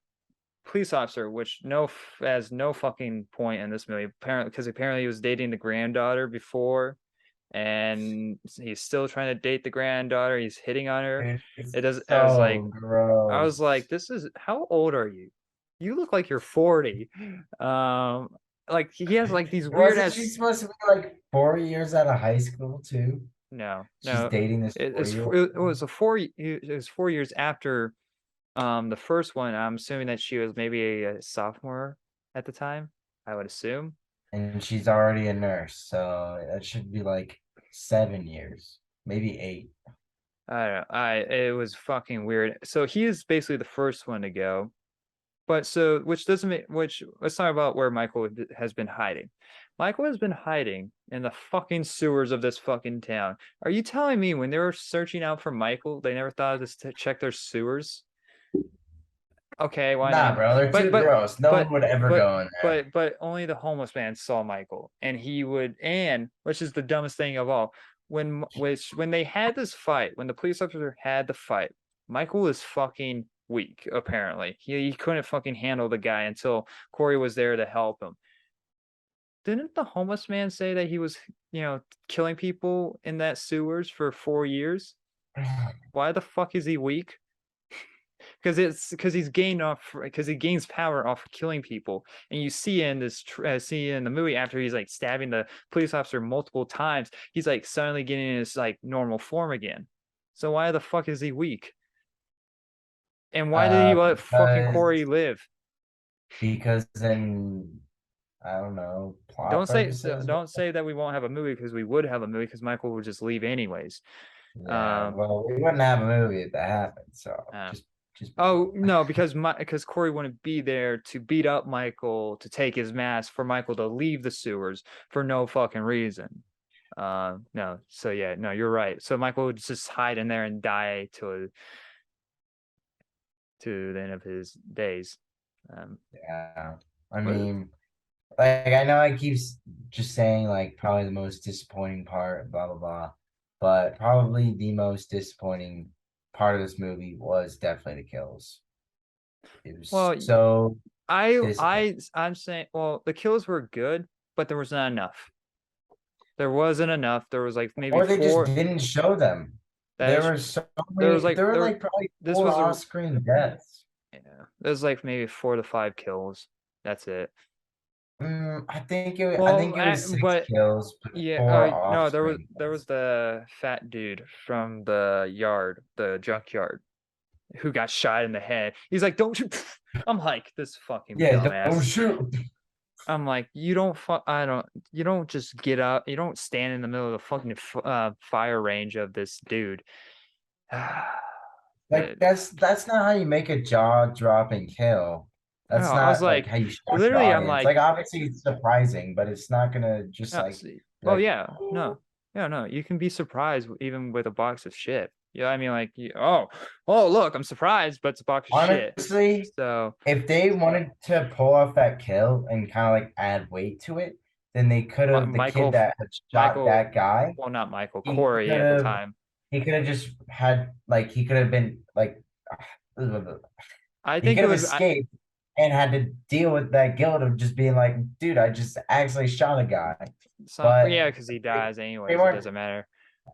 [SPEAKER 1] police officer, which has no fucking point in this movie, apparently because apparently he was dating the granddaughter before, and he's still trying to date the granddaughter. He's hitting on her.
[SPEAKER 2] It's
[SPEAKER 1] It does.
[SPEAKER 2] so
[SPEAKER 1] I was like,
[SPEAKER 2] gross.
[SPEAKER 1] this is how old are you? You look like you're 40. Um, like he has like these weird
[SPEAKER 2] Wasn't she
[SPEAKER 1] ass.
[SPEAKER 2] supposed to be like 4 years out of high school too?
[SPEAKER 1] No,
[SPEAKER 2] She's
[SPEAKER 1] no.
[SPEAKER 2] dating this
[SPEAKER 1] It, it's
[SPEAKER 2] 4 year
[SPEAKER 1] it
[SPEAKER 2] old,
[SPEAKER 1] was 4 years after the first one. I'm assuming that she was maybe a sophomore at the time. I would assume.
[SPEAKER 2] and she's already a nurse, so that should be like 7 years, maybe 8.
[SPEAKER 1] I don't know. It was fucking weird. So he is basically the first one to go. But so which doesn't make which let's talk about where Michael has been hiding. Michael has been hiding in the fucking sewers of this fucking town. Are you telling me when they were searching out for Michael, they never thought to check their sewers? Okay, why
[SPEAKER 2] Nah,
[SPEAKER 1] not?
[SPEAKER 2] bro, they're
[SPEAKER 1] But
[SPEAKER 2] too
[SPEAKER 1] but
[SPEAKER 2] gross. No one
[SPEAKER 1] but
[SPEAKER 2] would ever
[SPEAKER 1] but
[SPEAKER 2] go in there.
[SPEAKER 1] but only the homeless man saw Michael, and he would and which is the dumbest thing of all. When they had this fight, when the police officer had the fight, Michael was fucking weak. Apparently, he couldn't fucking handle the guy until Corey was there to help him. Didn't the homeless man say that he was killing people in that sewers for 4 years? Why the fuck is he weak? Because he gains power off of killing people, and you see in the movie after he's like stabbing the police officer multiple times, he's like suddenly getting his like normal form again. So why the fuck is he weak? And why did he let fucking Corey
[SPEAKER 2] Because
[SPEAKER 1] live?
[SPEAKER 2] then I don't know, plot purposes.
[SPEAKER 1] Don't say that we won't have a movie because we would have a movie because Michael would just leave anyways.
[SPEAKER 2] Yeah,
[SPEAKER 1] Um,
[SPEAKER 2] well, we wouldn't have a movie if that happened, so
[SPEAKER 1] uh,
[SPEAKER 2] just be
[SPEAKER 1] oh
[SPEAKER 2] cool.
[SPEAKER 1] no, because Corey wouldn't be there to beat up Michael to take his mask for Michael to leave the sewers for no fucking reason. No, so yeah, no, you're right. So Michael would just hide in there and die to the end of his days.
[SPEAKER 2] Yeah. I
[SPEAKER 1] But
[SPEAKER 2] mean, like I know I keep just saying like probably the most disappointing part, blah blah blah, but probably the most disappointing part of this movie was definitely the kills. It was
[SPEAKER 1] well,
[SPEAKER 2] so disappointing.
[SPEAKER 1] I'm saying, well, the kills were good, but there was not enough. There wasn't enough. There was like maybe
[SPEAKER 2] Or they just
[SPEAKER 1] four.
[SPEAKER 2] didn't show them.
[SPEAKER 1] That
[SPEAKER 2] There
[SPEAKER 1] is,
[SPEAKER 2] were so
[SPEAKER 1] there was
[SPEAKER 2] many,
[SPEAKER 1] like
[SPEAKER 2] there were
[SPEAKER 1] there.
[SPEAKER 2] like probably
[SPEAKER 1] This
[SPEAKER 2] four
[SPEAKER 1] was a
[SPEAKER 2] off-screen deaths.
[SPEAKER 1] yeah. There's like maybe 4 to 5 kills. That's it.
[SPEAKER 2] I
[SPEAKER 1] Well,
[SPEAKER 2] think it was six
[SPEAKER 1] but
[SPEAKER 2] kills, but
[SPEAKER 1] yeah,
[SPEAKER 2] four
[SPEAKER 1] no,
[SPEAKER 2] off-screen
[SPEAKER 1] there was
[SPEAKER 2] deaths.
[SPEAKER 1] the fat dude from the yard, the junkyard, who got shot in the head. He's like, "Don't you?" I'm like, this fucking
[SPEAKER 2] Yeah, don't
[SPEAKER 1] dumbass.
[SPEAKER 2] shoot.
[SPEAKER 1] I'm like, you don't I don't you don't just get up, you don't stand in the middle of the fucking fire range of this dude.
[SPEAKER 2] Like
[SPEAKER 1] But,
[SPEAKER 2] that's not how you make a jaw-dropping kill.
[SPEAKER 1] no,
[SPEAKER 2] That's
[SPEAKER 1] I was
[SPEAKER 2] not like
[SPEAKER 1] like,
[SPEAKER 2] how you shock your
[SPEAKER 1] literally, I'm
[SPEAKER 2] audience.
[SPEAKER 1] like,
[SPEAKER 2] Like obviously it's surprising, but it's not gonna just
[SPEAKER 1] no,
[SPEAKER 2] like
[SPEAKER 1] see,
[SPEAKER 2] be
[SPEAKER 1] well,
[SPEAKER 2] like,
[SPEAKER 1] yeah, no, yeah, no, you can be surprised even with a box of shit. Yeah, I mean, like, oh, look, I'm surprised, but it's a box of shit.
[SPEAKER 2] honestly,
[SPEAKER 1] So,
[SPEAKER 2] if they wanted to pull off that kill and kind of like add weight to it, then they could have the kid
[SPEAKER 1] Michael,
[SPEAKER 2] that had shot
[SPEAKER 1] Michael,
[SPEAKER 2] that guy,
[SPEAKER 1] well, not Michael,
[SPEAKER 2] he
[SPEAKER 1] Corey
[SPEAKER 2] could
[SPEAKER 1] at the
[SPEAKER 2] have
[SPEAKER 1] time.
[SPEAKER 2] he could have just had like he could have been like
[SPEAKER 1] I
[SPEAKER 2] he
[SPEAKER 1] think
[SPEAKER 2] could
[SPEAKER 1] it
[SPEAKER 2] have
[SPEAKER 1] was,
[SPEAKER 2] escaped and had to deal with that guilt of just being like, dude, I just actually shot a guy. But
[SPEAKER 1] yeah, because he dies
[SPEAKER 2] they
[SPEAKER 1] anyways. It
[SPEAKER 2] weren't
[SPEAKER 1] doesn't matter.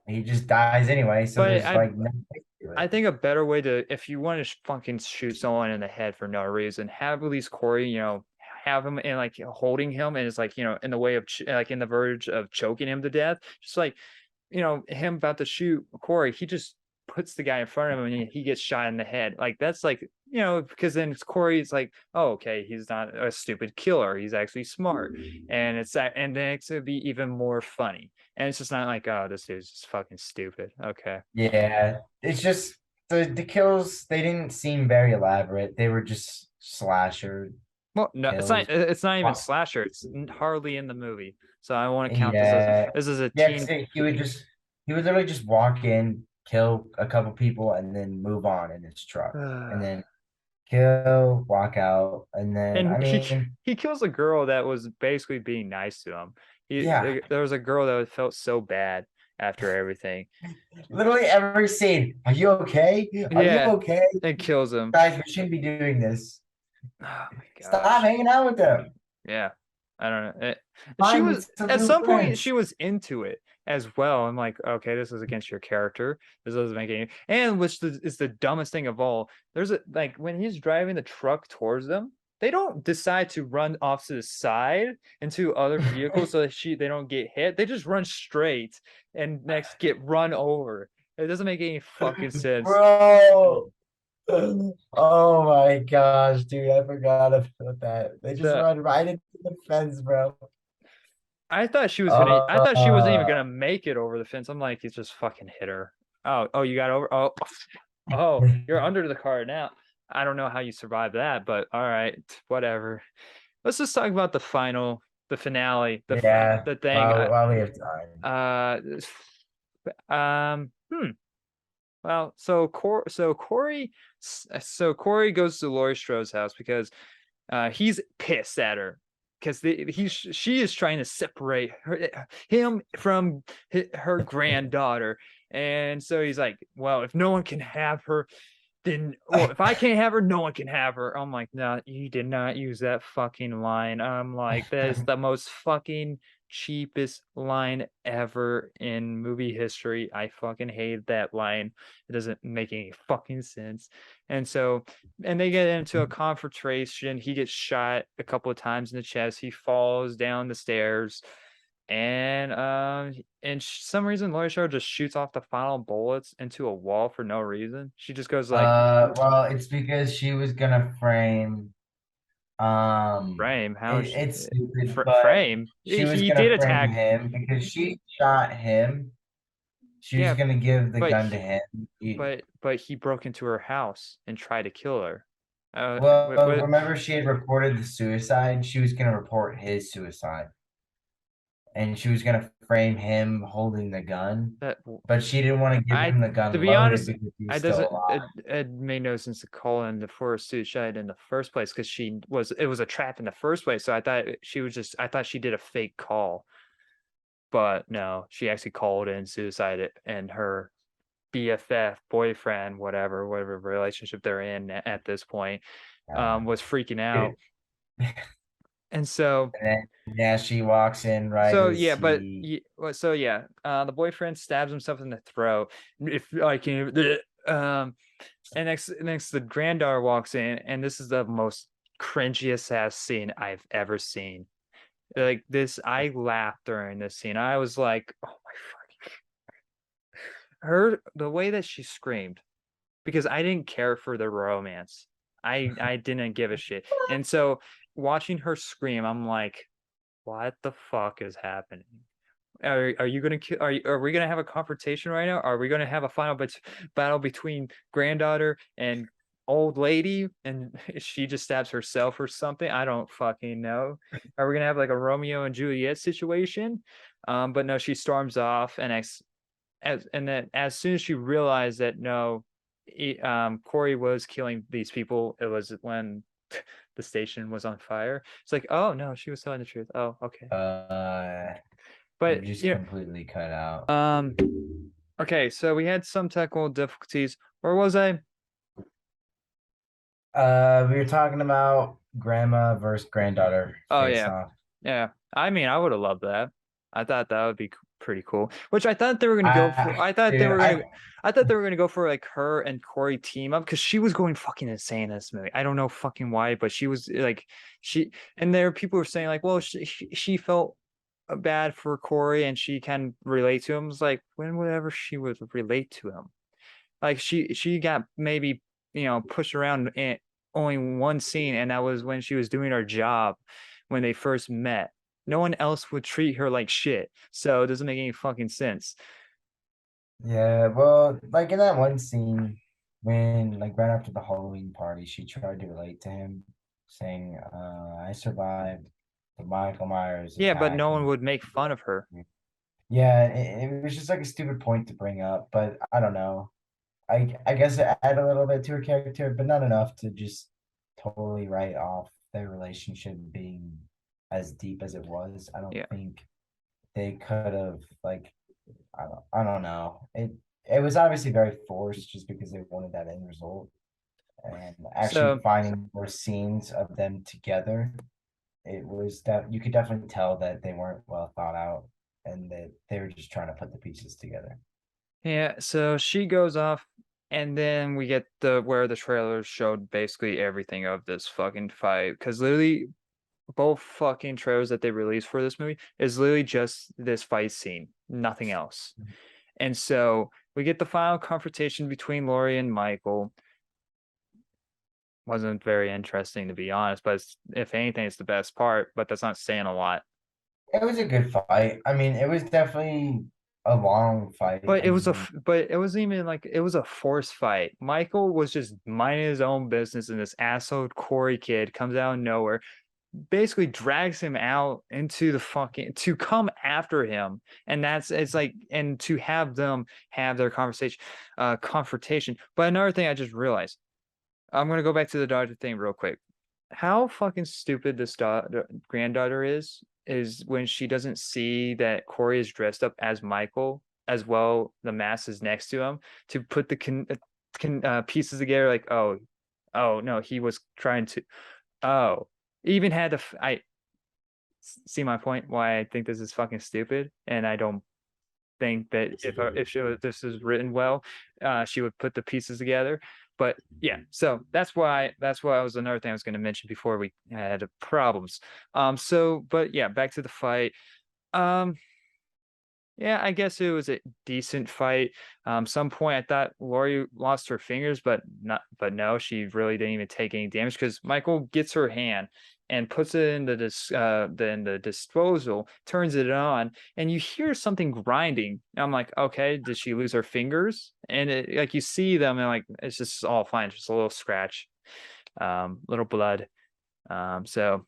[SPEAKER 2] he just dies anyway, so
[SPEAKER 1] But
[SPEAKER 2] there's like no way to
[SPEAKER 1] I
[SPEAKER 2] it.
[SPEAKER 1] think a better way to, if you want to fucking shoot someone in the head for no reason, have at least Corey, have him and like holding him and it's like, in the way of like in the verge of choking him to death. Just like, him about to shoot Corey, he just puts the guy in front of him and he gets shot in the head. Like that's like, because then it's Corey, it's like, oh, okay, he's not a stupid killer. He's actually smart. And it's that, and then it's gonna be even more funny. And it's just not like, oh, this dude's just fucking stupid. Okay.
[SPEAKER 2] Yeah, it's just the kills, they didn't seem very elaborate. They were just slasher
[SPEAKER 1] Well, no, it's not.
[SPEAKER 2] kills.
[SPEAKER 1] It's not even
[SPEAKER 2] Wa-
[SPEAKER 1] slasher. It's hardly in the movie, so I want to count this as
[SPEAKER 2] Yeah,
[SPEAKER 1] this is a
[SPEAKER 2] yeah, 'cause
[SPEAKER 1] teen.
[SPEAKER 2] he would literally just walk in, kill a couple people, and then move on in his truck, and then kill, walk out, and then I
[SPEAKER 1] And he
[SPEAKER 2] mean,
[SPEAKER 1] he kills a girl that was basically being nice to him.
[SPEAKER 2] yeah,
[SPEAKER 1] There was a girl that felt so bad after everything.
[SPEAKER 2] literally every scene. Are you okay? Are you
[SPEAKER 1] Yeah,
[SPEAKER 2] okay?
[SPEAKER 1] it kills him.
[SPEAKER 2] Guys, we shouldn't be doing this.
[SPEAKER 1] Oh my
[SPEAKER 2] Stop
[SPEAKER 1] gosh.
[SPEAKER 2] hanging out with them.
[SPEAKER 1] Yeah, I don't know. She
[SPEAKER 2] Find
[SPEAKER 1] was
[SPEAKER 2] some
[SPEAKER 1] at
[SPEAKER 2] new
[SPEAKER 1] some point she
[SPEAKER 2] friends.
[SPEAKER 1] was into it as well. I'm like, okay, this is against your character. This doesn't make any. And which is the dumbest thing of all. There's a like when he's driving the truck towards them, they don't decide to run off to the side into other vehicles so that they don't get hit. They just run straight and next get run over. It doesn't make any fucking sense.
[SPEAKER 2] Bro. Oh my gosh, dude, I forgot about that. They just
[SPEAKER 1] The
[SPEAKER 2] run right into the fence, bro.
[SPEAKER 1] I thought she wasn't even
[SPEAKER 2] Uh,
[SPEAKER 1] gonna make it over the fence. I'm like, you just fucking hit her. Oh, you got over. Oh, you're under the car now. I don't know how you survived that, but all right, whatever. Let's just talk about the finale,
[SPEAKER 2] yeah,
[SPEAKER 1] the thing.
[SPEAKER 2] while we have time.
[SPEAKER 1] Uh, Well, so Corey goes to Laurie Strode's house because he's pissed at her because she is trying to separate him from her granddaughter, and so he's like, well, if no one can have her, then well, if I can't have her, no one can have her. I'm like, no, you did not use that fucking line. I'm like, that is the most fucking cheapest line ever in movie history. I fucking hate that line. It doesn't make any fucking sense. And so, and they get into a confrontation. He gets shot a couple of times in the chest. He falls down the stairs. And some reason Laurie Strode just shoots off the final bullets into a wall for no reason. She just goes like,
[SPEAKER 2] Well, it's because she was gonna frame.
[SPEAKER 1] frame. How is she
[SPEAKER 2] It's stupid, but
[SPEAKER 1] frame?
[SPEAKER 2] she was
[SPEAKER 1] He
[SPEAKER 2] gonna
[SPEAKER 1] did
[SPEAKER 2] frame
[SPEAKER 1] attack.
[SPEAKER 2] him because she shot him. She was
[SPEAKER 1] Yeah,
[SPEAKER 2] gonna give the
[SPEAKER 1] but
[SPEAKER 2] gun to
[SPEAKER 1] he,
[SPEAKER 2] him.
[SPEAKER 1] but he broke into her house and tried to kill her.
[SPEAKER 2] Well, remember she had reported the suicide. She was gonna report his suicide, and she was gonna frame him holding the gun,
[SPEAKER 1] that
[SPEAKER 2] but she didn't want to give
[SPEAKER 1] I
[SPEAKER 2] him the
[SPEAKER 1] to
[SPEAKER 2] gun
[SPEAKER 1] be
[SPEAKER 2] loaded
[SPEAKER 1] honest,
[SPEAKER 2] because he was
[SPEAKER 1] I
[SPEAKER 2] still
[SPEAKER 1] doesn't
[SPEAKER 2] alive.
[SPEAKER 1] it made no sense to call in the for a suicide in the first place because it was a trap in the first place. So I thought she did a fake call, but no, she actually called in suicide and her BFF boyfriend, whatever relationship they're in at this point,
[SPEAKER 2] Uh,
[SPEAKER 1] was freaking out,
[SPEAKER 2] dude,
[SPEAKER 1] and so
[SPEAKER 2] and then yeah, she walks in right
[SPEAKER 1] So
[SPEAKER 2] as
[SPEAKER 1] yeah, but
[SPEAKER 2] he.
[SPEAKER 1] so yeah, the boyfriend stabs himself in the throat. If I can, um, and next the granddaughter walks in, and this is the most cringiest ass scene I've ever seen. Like this, I laughed during this scene. I was like, oh my fucking her the way that she screamed because I didn't care for the romance. I didn't give a shit, and so watching her scream, I'm like, what the fuck is happening? Are you gonna kill? Are we gonna have a confrontation right now? Are we gonna have a final battle between granddaughter and old lady, and she just stabs herself or something? I don't fucking know. Are we gonna have like a Romeo and Juliet situation? But no, she storms off, and then as soon as she realized that no, Corey was killing these people, it was when the station was on fire. It's like, oh no, she was telling the truth. Oh, okay.
[SPEAKER 2] You
[SPEAKER 1] But
[SPEAKER 2] just completely cut out.
[SPEAKER 1] okay, so we had some technical difficulties. Where was I?
[SPEAKER 2] We were talking about grandma versus granddaughter
[SPEAKER 1] Oh
[SPEAKER 2] face
[SPEAKER 1] yeah,
[SPEAKER 2] off.
[SPEAKER 1] yeah. I mean, I would have loved that. I thought that would be pretty cool. Which I thought they were gonna go for.
[SPEAKER 2] Dude,
[SPEAKER 1] I thought they were gonna go for like her and Corey team up because she was going fucking insane in this movie. I don't know fucking why, but she was like she. And there people were saying like, well, she felt bad for Corey and she can relate to him. It's like whenever she would relate to him. Like she got maybe pushed around in only one scene, and that was when she was doing her job when they first met. No one else would treat her like shit, so it doesn't make any fucking sense.
[SPEAKER 2] yeah, well, like in that one scene when like right after the Halloween party, she tried to relate to him, saying, I survived the Michael Myers
[SPEAKER 1] Yeah, but
[SPEAKER 2] attack
[SPEAKER 1] no one
[SPEAKER 2] and
[SPEAKER 1] would make fun of her.
[SPEAKER 2] yeah, it was just like a stupid point to bring up, but I don't know. I guess it added a little bit to her character, but not enough to just totally write off their relationship being as deep as it was. I don't
[SPEAKER 1] Yeah.
[SPEAKER 2] think they could have like I don't know. It was obviously very forced just because they wanted that end result. And actually
[SPEAKER 1] So
[SPEAKER 2] finding more scenes of them together, it was that you could definitely tell that they weren't well thought out and that they were just trying to put the pieces together.
[SPEAKER 1] yeah, so she goes off, and then we get the where the trailer showed basically everything of this fucking fight. Because literally, both fucking trailers that they released for this movie is literally just this fight scene, nothing else. And so we get the final confrontation between Laurie and Michael. Wasn't very interesting to be honest, but if anything, it's the best part. But that's not saying a lot.
[SPEAKER 2] It was a good fight. I mean, it was definitely a long fight.
[SPEAKER 1] But
[SPEAKER 2] I mean,
[SPEAKER 1] but it wasn't even like it was a forced fight. Michael was just minding his own business, and this asshole Corey kid comes out of nowhere, basically drags him out into the fucking to come after him, and that's it's like and to have them have their confrontation. But another thing I just realized, I'm gonna go back to the daughter thing real quick. How fucking stupid this granddaughter is when she doesn't see that Corey is dressed up as Michael as well. The mask is next to him to put the pieces together. Like, oh no, he was trying to. Oh, even had the. I see my point. Why I think this is fucking stupid, and I don't think that if this is written well, she would put the pieces together. But yeah, so that's why was another thing I was going to mention before we had problems. So but yeah, back to the fight. Um, yeah, I guess it was a decent fight. Some point I thought Lori lost her fingers, but no, she really didn't even take any damage because Michael gets her hand and puts it in the disposal, turns it on, and you hear something grinding. And I'm like, okay, did she lose her fingers? And like you see them, and like it's just all fine, just a little scratch, little blood. So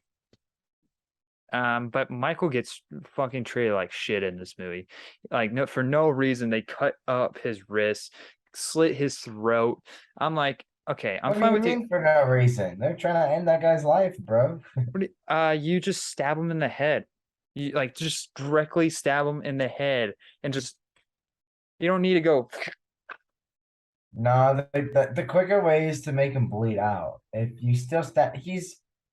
[SPEAKER 1] but Michael gets fucking treated like shit in this movie. Like for no reason, they cut up his wrist, slit his throat. I'm like, okay, I'm
[SPEAKER 2] What do
[SPEAKER 1] fine
[SPEAKER 2] you
[SPEAKER 1] with you.
[SPEAKER 2] mean for no reason? They're trying to end that guy's life, bro.
[SPEAKER 1] You just stab him in the head. You like just directly stab him in the head and just you don't need to go.
[SPEAKER 2] No, the quicker way is to make him bleed out. If you still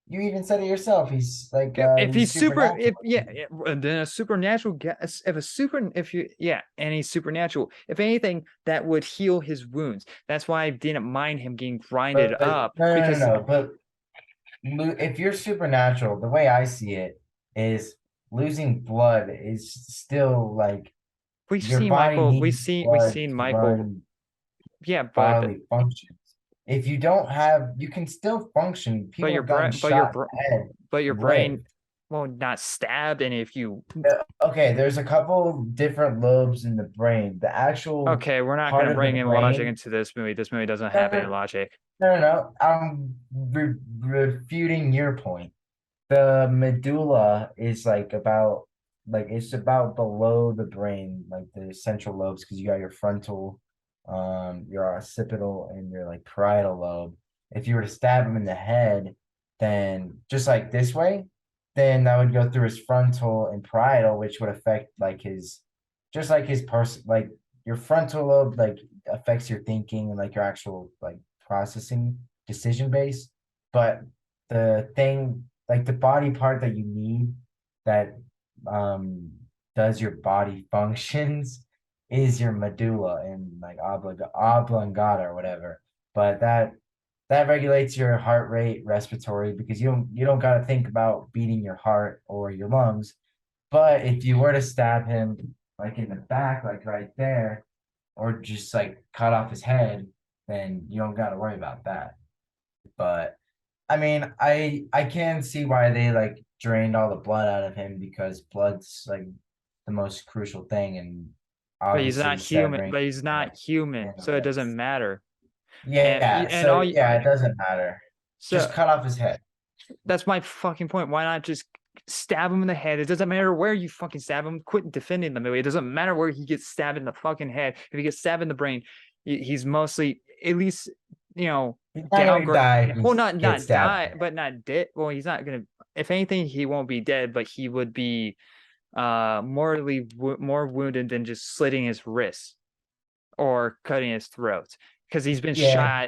[SPEAKER 2] you even said it yourself. He's like
[SPEAKER 1] If
[SPEAKER 2] he's
[SPEAKER 1] he's super,
[SPEAKER 2] supernatural.
[SPEAKER 1] then a supernatural guess. If you, yeah, and he's supernatural. If anything, that would heal his wounds. That's why I didn't mind him getting grinded
[SPEAKER 2] But
[SPEAKER 1] up
[SPEAKER 2] no,
[SPEAKER 1] because
[SPEAKER 2] no. But if you're supernatural, the way I see it is losing blood is still like
[SPEAKER 1] we've
[SPEAKER 2] your
[SPEAKER 1] seen
[SPEAKER 2] body
[SPEAKER 1] Michael,
[SPEAKER 2] needs
[SPEAKER 1] we've
[SPEAKER 2] blood
[SPEAKER 1] seen
[SPEAKER 2] to
[SPEAKER 1] Michael,
[SPEAKER 2] run
[SPEAKER 1] yeah, but
[SPEAKER 2] bodily functions. If you don't have, you can still function.
[SPEAKER 1] but
[SPEAKER 2] People
[SPEAKER 1] your
[SPEAKER 2] have gotten
[SPEAKER 1] brain,
[SPEAKER 2] shot in the head
[SPEAKER 1] but your
[SPEAKER 2] and live.
[SPEAKER 1] brain, well, not stabbed, and if you,
[SPEAKER 2] Okay, there's a couple different lobes in the brain. The actual
[SPEAKER 1] okay, we're not
[SPEAKER 2] part
[SPEAKER 1] gonna
[SPEAKER 2] of the
[SPEAKER 1] bring in logic
[SPEAKER 2] brain.
[SPEAKER 1] into this movie. This movie doesn't
[SPEAKER 2] No,
[SPEAKER 1] have any logic.
[SPEAKER 2] no. I'm refuting your point. The medulla is like it's about below the brain, like the central lobes, because you got your frontal, your occipital, and your like parietal lobe. If you were to stab him in the head, then just like this way, then that would go through his frontal and parietal, which would affect like his, just like his person, like your frontal lobe, like affects your thinking and like your actual like processing decision base. But the thing, like the body part that you need that um does your body functions is your medulla and like oblongata or whatever. But that regulates your heart rate, respiratory, because you don't got to think about beating your heart or your lungs. But if you were to stab him like in the back, like right there, or just like cut off his head, then you don't got to worry about that. But I mean, I can see why they like drained all the blood out of him, because blood's like the most crucial thing, and
[SPEAKER 1] But he's not
[SPEAKER 2] obviously
[SPEAKER 1] human.
[SPEAKER 2] severing
[SPEAKER 1] But he's not human,
[SPEAKER 2] and
[SPEAKER 1] so it doesn't matter.
[SPEAKER 2] yeah,
[SPEAKER 1] And
[SPEAKER 2] so yeah, it doesn't matter. Just
[SPEAKER 1] so
[SPEAKER 2] cut off his head.
[SPEAKER 1] that's my fucking point. Why not just stab him in the head? It doesn't matter where you fucking stab him. Quit defending the movie. It doesn't matter where he gets stabbed in the fucking head. If he gets stabbed in the brain, he's mostly at least
[SPEAKER 2] He's not gonna
[SPEAKER 1] downgrade.
[SPEAKER 2] die if he
[SPEAKER 1] Well,
[SPEAKER 2] gets
[SPEAKER 1] not
[SPEAKER 2] stabbed.
[SPEAKER 1] die, but not dead. Well, he's not gonna. If anything, he won't be dead, but he would be more wounded than just slitting his wrists or cutting his throat, because he's been
[SPEAKER 2] Yeah,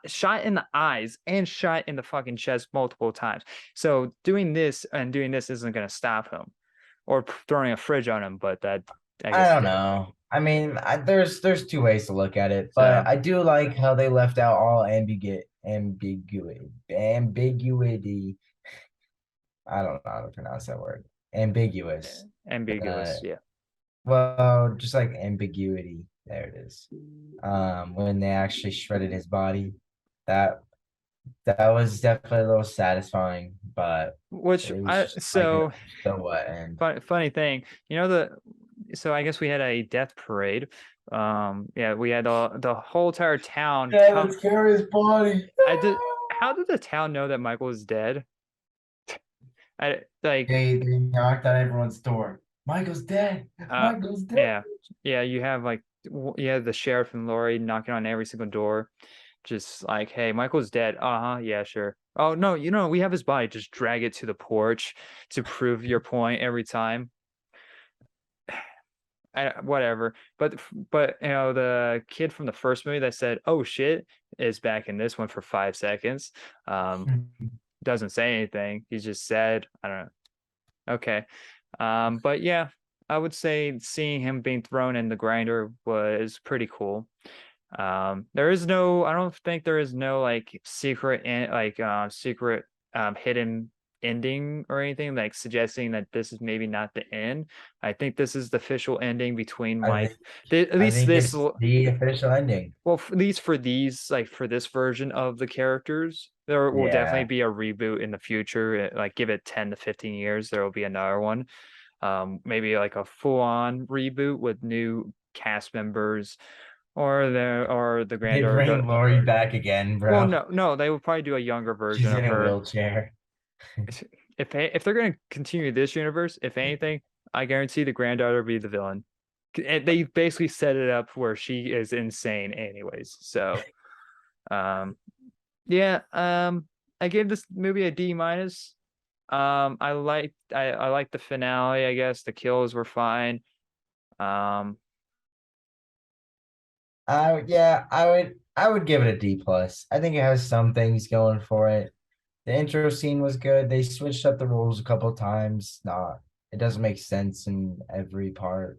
[SPEAKER 1] shot in the eyes and shot in the fucking chest multiple times. So doing this isn't going to stop him, or throwing a fridge on him. But that, I
[SPEAKER 2] I
[SPEAKER 1] guess,
[SPEAKER 2] don't know. I mean, there's two ways to look at it, but
[SPEAKER 1] so.
[SPEAKER 2] I do like how they left out all ambiguity. I don't know how to pronounce that word. Ambiguous. Uh,
[SPEAKER 1] Ambiguous, yeah.
[SPEAKER 2] well, just like ambiguity. There it is. When they actually shredded his body, that that was definitely a little satisfying, but
[SPEAKER 1] Which
[SPEAKER 2] it was
[SPEAKER 1] I
[SPEAKER 2] just like
[SPEAKER 1] so
[SPEAKER 2] so what and
[SPEAKER 1] funny thing, so I guess we had a death parade. Yeah, we had the whole entire town
[SPEAKER 2] yeah,
[SPEAKER 1] come.
[SPEAKER 2] let's carry his body.
[SPEAKER 1] I did. How did the town know that Michael was dead? I like
[SPEAKER 2] They knocked on everyone's door. Michael's dead.
[SPEAKER 1] uh
[SPEAKER 2] Michael's dead.
[SPEAKER 1] yeah, you have like you have the sheriff and Lori knocking on every single door, just like, hey, Michael's dead. Uh-huh, yeah, sure. Oh no, we have his body. Just drag it to the porch to prove your point every time. Whatever. But the kid from the first movie that said, "Oh shit," is back in this one for 5 seconds. Doesn't say anything. He just said, I don't know. Okay. But yeah, I would say seeing him being thrown in the grinder was pretty cool. There is no, I don't think there is no like secret hidden ending or anything like suggesting that this is maybe not the end. I think this is the official ending between
[SPEAKER 2] I
[SPEAKER 1] Mike.
[SPEAKER 2] think
[SPEAKER 1] At
[SPEAKER 2] I
[SPEAKER 1] least
[SPEAKER 2] think
[SPEAKER 1] this,
[SPEAKER 2] it's the official ending.
[SPEAKER 1] well, at least for these, like for this version of the characters, there will definitely
[SPEAKER 2] Yeah.
[SPEAKER 1] be a reboot in the future. Like give it 10 to 15 years, there will be another one. Maybe like a full-on reboot with new cast members, or the
[SPEAKER 2] They
[SPEAKER 1] granddaughter.
[SPEAKER 2] bring Lori back again,
[SPEAKER 1] Well,
[SPEAKER 2] bro.
[SPEAKER 1] no, they will probably do a younger version
[SPEAKER 2] She's
[SPEAKER 1] of
[SPEAKER 2] in a
[SPEAKER 1] her.
[SPEAKER 2] wheelchair.
[SPEAKER 1] If they're going to continue this universe, if anything, I guarantee the granddaughter will be the villain. And they basically set it up where she is insane, anyways. So, um, yeah, I gave this movie a D minus. I liked the finale. I guess the kills were fine. Um,
[SPEAKER 2] I would give it a D plus. I think it has some things going for it. The intro scene was good. They switched up the rules a couple times. Not it doesn't make sense in every part,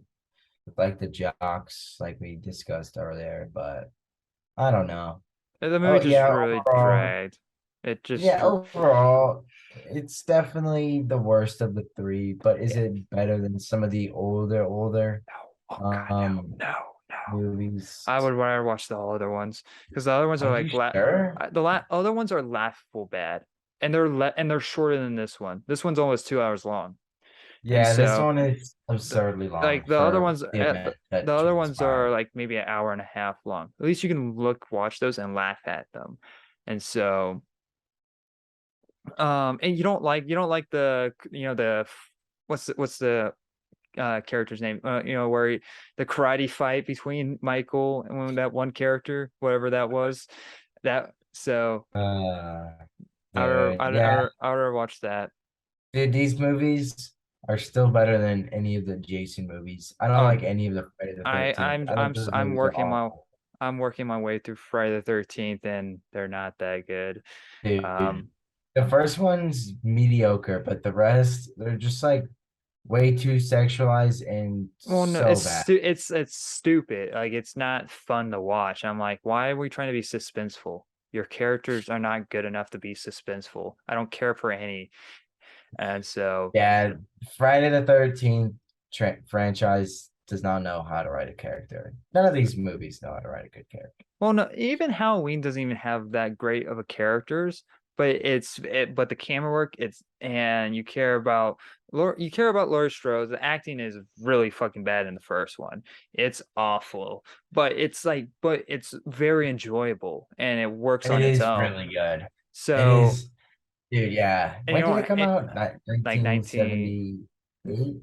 [SPEAKER 2] like the jocks, like we discussed earlier, but I don't know.
[SPEAKER 1] the movie
[SPEAKER 2] Oh
[SPEAKER 1] just
[SPEAKER 2] yeah,
[SPEAKER 1] really
[SPEAKER 2] overall,
[SPEAKER 1] dragged. It just,
[SPEAKER 2] yeah, overall, it's definitely the worst of the three, but is it better than some of the older
[SPEAKER 1] no, oh God,
[SPEAKER 2] um
[SPEAKER 1] no.
[SPEAKER 2] movies?
[SPEAKER 1] I would rather watch the other ones because the other ones are
[SPEAKER 2] Are you
[SPEAKER 1] like
[SPEAKER 2] sure?
[SPEAKER 1] other ones are laughable bad, and they're shorter than this one. This one's almost 2 hours long, and
[SPEAKER 2] Yeah, this
[SPEAKER 1] so
[SPEAKER 2] one is
[SPEAKER 1] the
[SPEAKER 2] absurdly long
[SPEAKER 1] like the other
[SPEAKER 2] for
[SPEAKER 1] ones
[SPEAKER 2] the event
[SPEAKER 1] the
[SPEAKER 2] that
[SPEAKER 1] other ones are
[SPEAKER 2] transpired.
[SPEAKER 1] like maybe an hour and a half long. At least you can watch those and laugh at them, and so and you don't like the what's the character's name, where the karate fight between Michael and that one character, whatever that was, that so
[SPEAKER 2] Uh, dude, yeah,
[SPEAKER 1] I would watch that.
[SPEAKER 2] dude, these movies are still better than any of the Jason movies. I don't
[SPEAKER 1] Oh,
[SPEAKER 2] like any of the Friday the 13th. I think those
[SPEAKER 1] I'm
[SPEAKER 2] movies are
[SPEAKER 1] working
[SPEAKER 2] awful.
[SPEAKER 1] my way through Friday the 13th, and they're not that good.
[SPEAKER 2] Dude,
[SPEAKER 1] um
[SPEAKER 2] the first one's mediocre, but the rest, they're just like way too sexualized and
[SPEAKER 1] well, no,
[SPEAKER 2] so bad.
[SPEAKER 1] it's stupid. Like it's not fun to watch. I'm like, why are we trying to be suspenseful? Your characters are not good enough to be suspenseful. I don't care for any. And so,
[SPEAKER 2] Yeah, Friday the 13th franchise does not know how to write a character. None of these movies know how to write a good character.
[SPEAKER 1] well, no, even Halloween doesn't even have that great of a characters, but but the camera work, and you care about Laurie Strode. The acting is really fucking bad in the first one. It's awful, but it's very enjoyable and it works
[SPEAKER 2] It
[SPEAKER 1] on its
[SPEAKER 2] is
[SPEAKER 1] own.
[SPEAKER 2] really good. It
[SPEAKER 1] So,
[SPEAKER 2] is, dude, yeah.
[SPEAKER 1] and
[SPEAKER 2] When did it come out?
[SPEAKER 1] like 19,
[SPEAKER 2] 1978?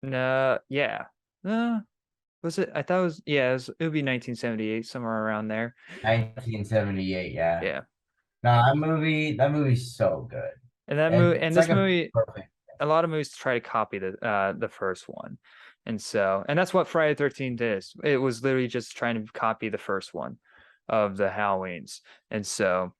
[SPEAKER 1] no, yeah. Uh, was it? I thought it was, yeah, it would be 1978, somewhere around there.
[SPEAKER 2] 1978, yeah.
[SPEAKER 1] Yeah.
[SPEAKER 2] No, that movie's so good.
[SPEAKER 1] And that movie, and
[SPEAKER 2] It's
[SPEAKER 1] this
[SPEAKER 2] like a
[SPEAKER 1] movie,
[SPEAKER 2] perfect.
[SPEAKER 1] a lot of movies try to copy the first one. And that's what Friday the 13th is. It was literally just trying to copy the first one of the Halloweens. And so,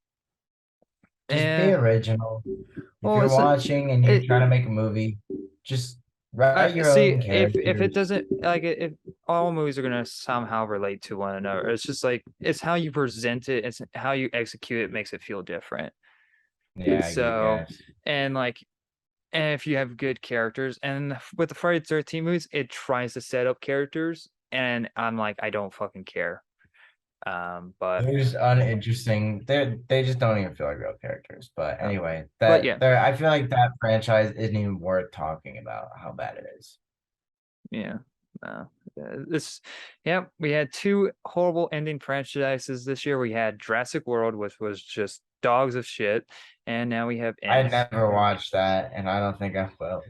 [SPEAKER 2] Just be
[SPEAKER 1] eh,
[SPEAKER 2] original. If
[SPEAKER 1] well,
[SPEAKER 2] you're
[SPEAKER 1] it's
[SPEAKER 2] watching and you're
[SPEAKER 1] it.
[SPEAKER 2] trying to make a movie, just write
[SPEAKER 1] I
[SPEAKER 2] your
[SPEAKER 1] see
[SPEAKER 2] own
[SPEAKER 1] if it
[SPEAKER 2] characters.
[SPEAKER 1] doesn't like if all movies are gonna somehow relate to one another. It's just like it's how you present it, it's how you execute it makes it feel different.
[SPEAKER 2] Yeah, I
[SPEAKER 1] So,
[SPEAKER 2] guess.
[SPEAKER 1] and like, and if you have good characters, and with the Friday the 13th movies, it tries to set up characters, and I'm like, I don't fucking care. But
[SPEAKER 2] They're just uninteresting. They just don't even feel like real characters. But
[SPEAKER 1] uh,
[SPEAKER 2] anyway,
[SPEAKER 1] but yeah,
[SPEAKER 2] I feel like that franchise isn't even worth talking about how bad it is.
[SPEAKER 1] yeah. Uh, this, yeah, we had two horrible ending franchises this year. We had Jurassic World, which was just dogs of shit, and now we have
[SPEAKER 2] I
[SPEAKER 1] Ants.
[SPEAKER 2] never watched that, and I don't think I will.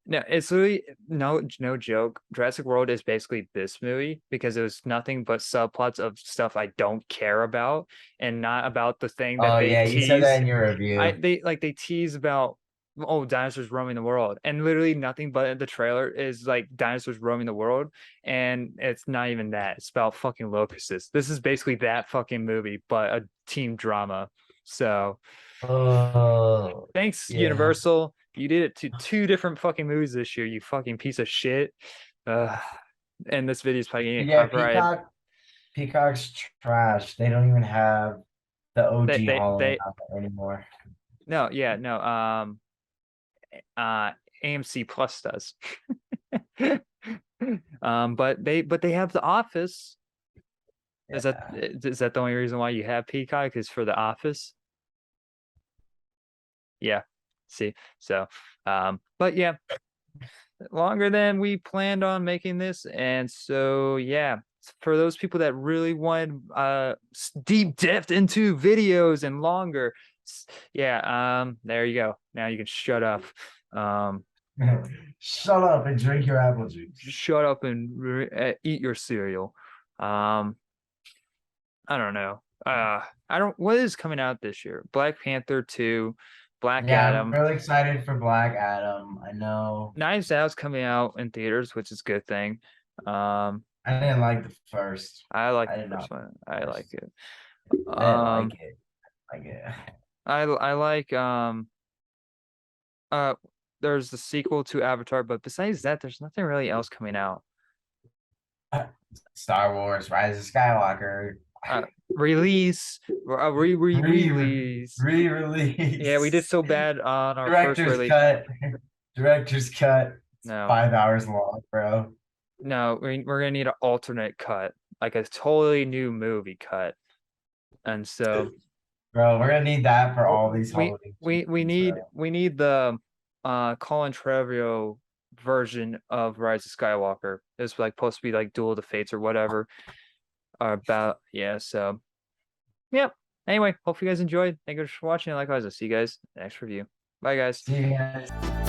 [SPEAKER 1] No, it's really no joke. Jurassic World is basically this movie because it was nothing but subplots of stuff I don't care about and not about the thing that
[SPEAKER 2] Oh
[SPEAKER 1] they
[SPEAKER 2] yeah, you said that
[SPEAKER 1] tease.
[SPEAKER 2] in your review.
[SPEAKER 1] They tease about, oh, dinosaurs roaming the world, and literally nothing but the trailer is like dinosaurs roaming the world, and it's not even that. It's about fucking locusts. This is basically that fucking movie, but a team drama. So
[SPEAKER 2] Oh
[SPEAKER 1] thanks,
[SPEAKER 2] yeah,
[SPEAKER 1] Universal. You did it to two different fucking movies this year, you fucking piece of shit. Uh, and this video is probably gonna get
[SPEAKER 2] yeah.
[SPEAKER 1] copyrighted.
[SPEAKER 2] Peacock's trash. They don't even have the
[SPEAKER 1] They
[SPEAKER 2] OG
[SPEAKER 1] they
[SPEAKER 2] Halloween
[SPEAKER 1] they
[SPEAKER 2] out there anymore.
[SPEAKER 1] No, yeah, no. AMC Plus does. But they have The Office. Is that
[SPEAKER 2] Yeah.
[SPEAKER 1] is that the only reason why you have Peacock is for The Office? Yeah. See, so but yeah, longer than we planned on making this, and so yeah, for those people that really wanted deep depth into videos and longer, yeah, there you go. Now you can shut up. Um,
[SPEAKER 2] Shut up and drink your apple juice.
[SPEAKER 1] shut up and eat your cereal. Um, I don't know. I don't. What is coming out this year? Black Panther 2, Black
[SPEAKER 2] Yeah, I'm
[SPEAKER 1] Adam.
[SPEAKER 2] really excited for Black Adam. I know.
[SPEAKER 1] Knives Out's coming out in theaters, which is a good thing. Um,
[SPEAKER 2] I didn't like the first.
[SPEAKER 1] I like
[SPEAKER 2] I
[SPEAKER 1] the
[SPEAKER 2] did
[SPEAKER 1] first
[SPEAKER 2] not
[SPEAKER 1] one.
[SPEAKER 2] like
[SPEAKER 1] I
[SPEAKER 2] the
[SPEAKER 1] like
[SPEAKER 2] first.
[SPEAKER 1] it.
[SPEAKER 2] I didn't like
[SPEAKER 1] Um,
[SPEAKER 2] it. Like it.
[SPEAKER 1] I like uh there's the sequel to Avatar, but besides that, there's nothing really else coming out.
[SPEAKER 2] Star Wars: Rise of Skywalker.
[SPEAKER 1] Uh, release
[SPEAKER 2] Re
[SPEAKER 1] release. Yeah, we did
[SPEAKER 2] re-release.
[SPEAKER 1] so bad on our first
[SPEAKER 2] Director's
[SPEAKER 1] release.
[SPEAKER 2] cut. Director's cut. It's
[SPEAKER 1] No,
[SPEAKER 2] 5 hours long, bro.
[SPEAKER 1] no, we're gonna need an alternate cut, like a totally new movie cut. And so
[SPEAKER 2] Bro, we're gonna need that for
[SPEAKER 1] Well,
[SPEAKER 2] all these holiday seasons, bro.
[SPEAKER 1] we need the Colin Trevorrow version of Rise of Skywalker. It's like supposed to be like Duel of the Fates or whatever. About yeah, so yep. Anyway, hope you guys enjoyed. Thank you for watching. Likewise, I'll see you guys next review. Bye guys.
[SPEAKER 2] See you guys.